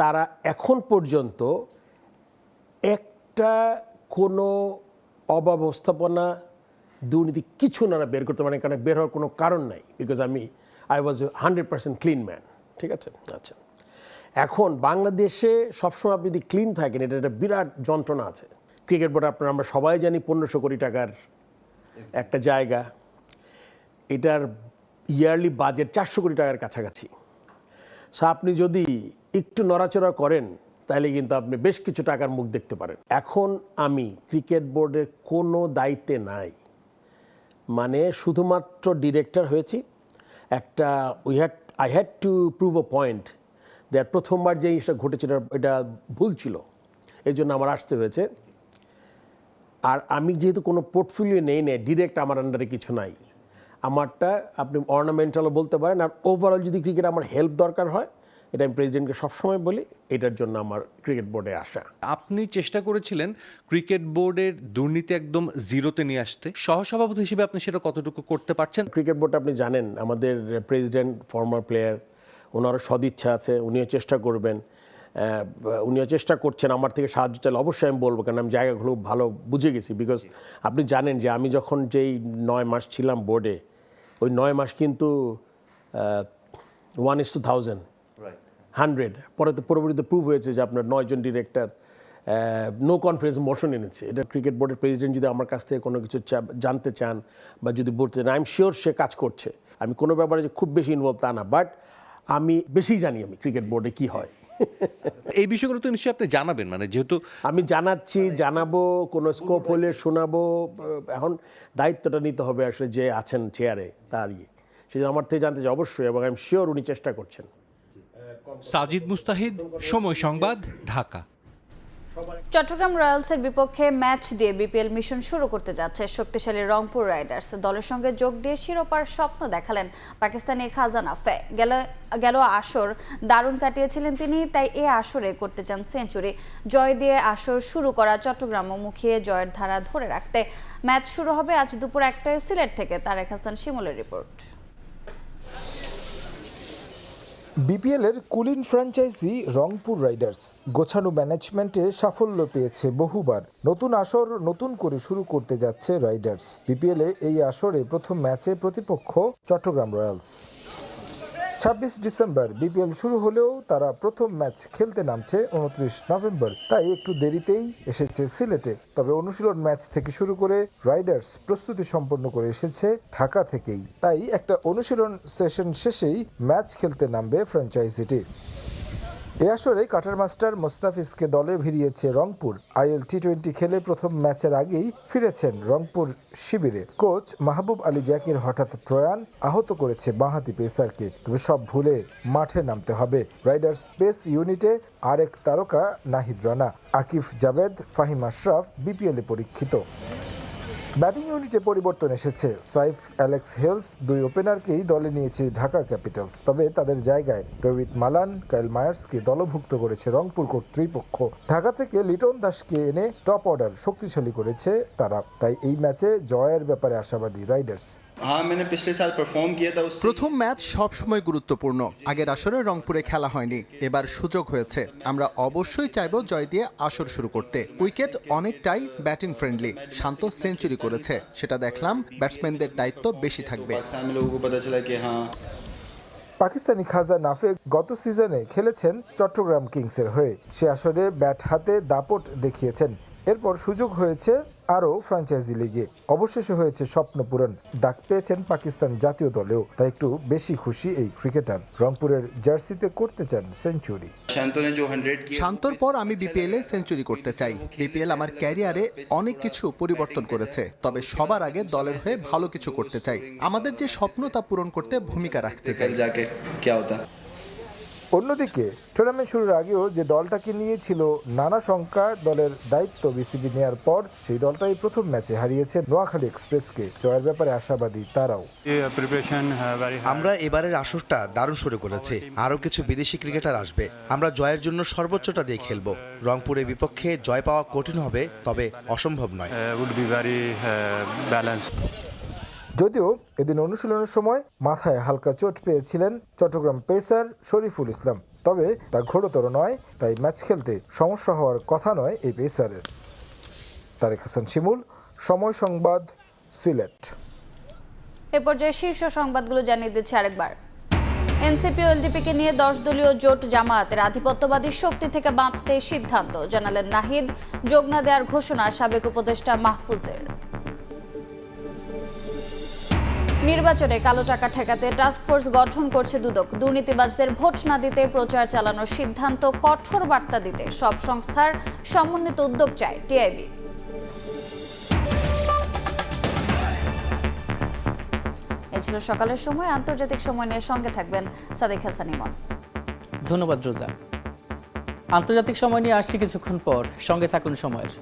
তারা এখন পর্যন্ত একটা কোনো অব্যবস্থাপনা, দুর্নীতি কিছু না বের করতে পারে, কারণ বের হওয়ার কোনো কারণ নাই, because I was 100% clean man. ঠিক আছে? আচ্ছা, এখন বাংলাদেশে সবসময় আপনি যদি ক্লিন থাকেন, এটা একটা বিরাট যন্ত্রণা আছে। ক্রিকেট বোর্ড আমরা সবাই জানি 1500 কোটি টাকার একটা জায়গা, এটার ইয়ারলি বাজেট 400 কোটি টাকার কাছাকাছি। সো আপনি যদি একটু নড়াচড়া করেন তাহলে কিন্তু আপনি বেশ কিছু টাকার মুখ দেখতে পারেন। এখন আমি ক্রিকেট বোর্ডের কোনো দায়িত্বে নাই, মানে শুধুমাত্র ডিরেক্টর হয়েছি। একটা I had to prove a point that প্রথমবার যে জিনিসটা ঘটেছিল এটা ভুল ছিল, এই জন্য আমার আসতে হয়েছে। আর আমি যেহেতু কোনো পোর্টফোলিও নেই, ডিরেক্ট আমার আন্ডারে কিছু নাই, আমারটা আপনি অর্নামেন্টালও বলতে পারেন। আর ওভারঅল যদি ক্রিকেট আমার হেল্প দরকার হয়, এটা আমি প্রেসিডেন্টকে সবসময় বলি, এটার জন্য আমার ক্রিকেট বোর্ডে আসা। আপনি চেষ্টা করেছিলেন ক্রিকেট বোর্ডের দুর্নীতি একদম জিরোতে নিয়ে আসতে, সহসভাপতি হিসেবে আপনি সেটা কতটুকু করতে পারছেন? ক্রিকেট বোর্ড আপনি জানেন, আমাদের প্রেসিডেন্ট ফর্মার প্লেয়ার, ওনারও সদিচ্ছা আছে, উনিও চেষ্টা করবেন, উনিও চেষ্টা করছেন। আমার থেকে সাহায্য চাইলে অবশ্যই আমি বলবো, কারণ আমি জায়গাগুলো ভালো বুঝে গেছি। বিকজ আপনি জানেন যে আমি যখন যেই 9 মাস ছিলাম বোর্ডে, ওই 9 মাস কিন্তু 1:1000 100 পরে তো পরবর্তীতে প্রুভ হয়েছে যে আপনার 9 জন ডিরেক্টর নো কনফিডেন্স মোশন এনেছে। এটা ক্রিকেট বোর্ডের প্রেসিডেন্ট যদি আমার কাছ থেকে কোনো কিছু জানতে চান বা যদি বলতে চান, আই এম শিওর সে কাজ করছে। আমি কোনো ব্যাপারে যে খুব বেশি ইনভলভ তা না, বাট আমি বেশি জানি আমি ক্রিকেট বোর্ডে কি হয়। এই বিষয়গুলো তো নিশ্চয়ই আপনি জানাবেন, মানে যেহেতু আমি জানাবো, কোনো স্কোপ হলে শোনাবো। এখন দায়িত্বটা নিতে হবে আসলে যে আছেন চেয়ারে তার সেটা আমার থেকে জানতে চাই অবশ্যই, এবং আই এম শিওর উনি চেষ্টা করছেন। সাজিদ মুস্তাহিদ, সময় সংবাদ, ঢাকা। চট্টগ্রাম রয়্যালসের বিপক্ষে ম্যাচ দিয়ে বিপিএল মিশন শুরু করতে যাচ্ছে শক্তিশালী রংপুর রাইডার্স। দলের সঙ্গে যোগ দিয়ে শিরোপার স্বপ্ন দেখালেন পাকিস্তানি খাজানাফে। গেল আসর দারুণ কাটিয়েছিলেন তিনি, তাই এ আসরে করতে চান সেঞ্চুরি। জয় দিয়ে আসর শুরু করা চট্টগ্রামও মুখিয়ে জয়ের ধারা ধরে রাখতে ম্যাচ শুরু হবে আজ দুপুর 1টায় সিলেট থেকে। তারেক হাসান শিমুলের রিপোর্ট। বিপিএলের কুলিন ফ্র্যাঞ্চাইজি রংপুর রাইডার্স গোছানো ম্যানেজমেন্টে সাফল্য পেয়েছে বহুবার। নতুন আসর নতুন করে শুরু করতে যাচ্ছে রাইডার্স। বিপিএলে এই আসরে প্রথম ম্যাচে প্রতিপক্ষ চট্টগ্রাম রয়্যালস। 26 ডিসেম্বর বিপিএল শুরু হলেও তারা প্রথম ম্যাচ খেলতে নামছে 29 নভেম্বর, তাই একটু দেরিতেই এসেছে সিলেটে। তবে অনুশীলন ম্যাচ থেকে শুরু করে রাইডার্স প্রস্তুতি সম্পন্ন করে এসেছে ঢাকা থেকেই, তাই একটা অনুশীলন সেশন শেষেই ম্যাচ খেলতে নামবে ফ্র্যাঞ্চাইজিটি। এ আসরে কাটার মাস্টার মোস্তাফিজকে দলে ভিড়িয়েছে রংপুর। আইএল টি20 খেলে প্রথম ম্যাচের আগেই ফিরেছেন রংপুর শিবিরে। কোচ মাহবুব আলী জাকির হঠাৎ প্রয়াণ আহত করেছে বাঁহাতি পেসারকে, তবে সব ভুলে মাঠে নামতে হবে। রাইডার্স পেস ইউনিটে আরেক তারকা নাহিদ রানা, আকিফ জাভেদ, ফাহিম আশরাফ বিপিএলে পরীক্ষিত। ব্যাটিং ইউনিটে পরিবর্তন এসেছে। সাইফ, অ্যালেক্স হেলস দুই ওপেনারকেই দলে নিয়েছে ঢাকা ক্যাপিটালস, তবে তাদের জায়গায় ডেভিড মালান, কাইল মায়ার্সকে দলভুক্ত করেছে রংপুর কর্তৃপক্ষ। ঢাকা থেকে লিটন দাসকে এনে টপ অর্ডার শক্তিশালী করেছে তারা, তাই এই ম্যাচে জয়ের ব্যাপারে আশাবাদী রাইডার্স। প্রথম ম্যাচ সবসময় গুরুত্বপূর্ণ। আগের আসরে রংপুরে খেলা হয়নি, এবার সুযোগ হয়েছে। আমরা অবশ্যই চাইব জয় দিয়ে আসর শুরু করতে। উইকেট অনেকটাই ব্যাটিং ফ্রেন্ডলি। শান্ত সেঞ্চুরি করেছে, সেটা দেখলাম। ব্যাটসম্যানদের দায়িত্ব বেশি থাকবে। পাকিস্তানি খাজা নাফে গত সিজনে খেলেছেন চট্টগ্রাম কিংসের হয়ে। সে আসরে ব্যাট হাতে দাপট দেখিয়েছেন। এরপর সুযোগ হয়েছে আরও ফ্র্যাঞ্চাইজি লিগে। অবশেষে হয়েছে স্বপ্ন পূরণ। ডাক পেয়েছেন পাকিস্তান জাতীয় দলেও, তাই একটু বেশি খুশি এই ক্রিকেটার। রংপুরের জার্সিতে করতে চান সেঞ্চুরি। শান্তর পর আমি বিপিএল এ সেঞ্চুরি করতে চাই। বিপিএল আমার ক্যারিয়ারে অনেক কিছু পরিবর্তন করেছে, তবে সবার আগে দলের হয়ে ভালো কিছু করতে চাই। আমাদের যে স্বপ্ন তা পূরণ করতে ভূমিকা রাখতে চাই। অন্যদিকে টুর্নামেন্ট শুরুর আগেও যে দলটাকে নিয়েছিল নানা শঙ্কা, দলের দায়িত্ব বিসিবি নেয়ার পর সেই দলটাই প্রথম ম্যাচে হারিয়েছে নোয়াখালী এক্সপ্রেসকে। জয়ের ব্যাপারে আশাবাদী তারাও। আমরা এবারের আসরটা দারুণ শুরু করেছি। আরও কিছু বিদেশি ক্রিকেটার আসবে। আমরা জয়ের জন্য সর্বোচ্চটা দিয়ে খেলব। রংপুরের বিপক্ষে জয় পাওয়া কঠিন হবে, তবে অসম্ভব নয়। যদিও এদিন অনুশীলনের সময় মাথায় হালকা চোট পেয়েছিলেন চট্টগ্রাম পেসার শরীফুল ইসলাম, তবে তা ঘোরতর নয়, তাই ম্যাচ খেলতে সমস্যা হওয়ার কথা নয় এই পেসারের। তারেক হাসান শিমুল, সময় সংবাদ, সিলেট। এ পর্যায়ে শীর্ষ সংবাদগুলো জানিয়ে দিচ্ছি আরেকবার। এনসিপি ও এলডিপিকে নিয়ে 10 দলীয় জোট জামায়াতের আধিপত্যবাদী শক্তি থেকে বাঁচতে সিদ্ধান্ত, জানালেন নাহিদ। যোগ না দেওয়ার ঘোষণা সাবেক উপদেষ্টা মাহফুজের। নির্বাচনে কালো টাকা ঠেকাতে টাস্কফোর্স গঠন করছে দুদক। দুর্নীতিবাজদের ভোট না দিতে প্রচার চালানোর সিদ্ধান্ত, কঠোর বার্তা দিতে সব সংস্থার সমন্বিত উদ্যোগ চায় টিআইবি। এ ছিল সকালের সময়। আন্তর্জাতিক সময় নিয়ে সঙ্গে থাকবেন সাদেক হাসান ইমন। ধন্যবাদ রোজা। আন্তর্জাতিক সময় নিয়ে আসছি কিছুক্ষণ পর, সঙ্গে থাকুন সময়ের।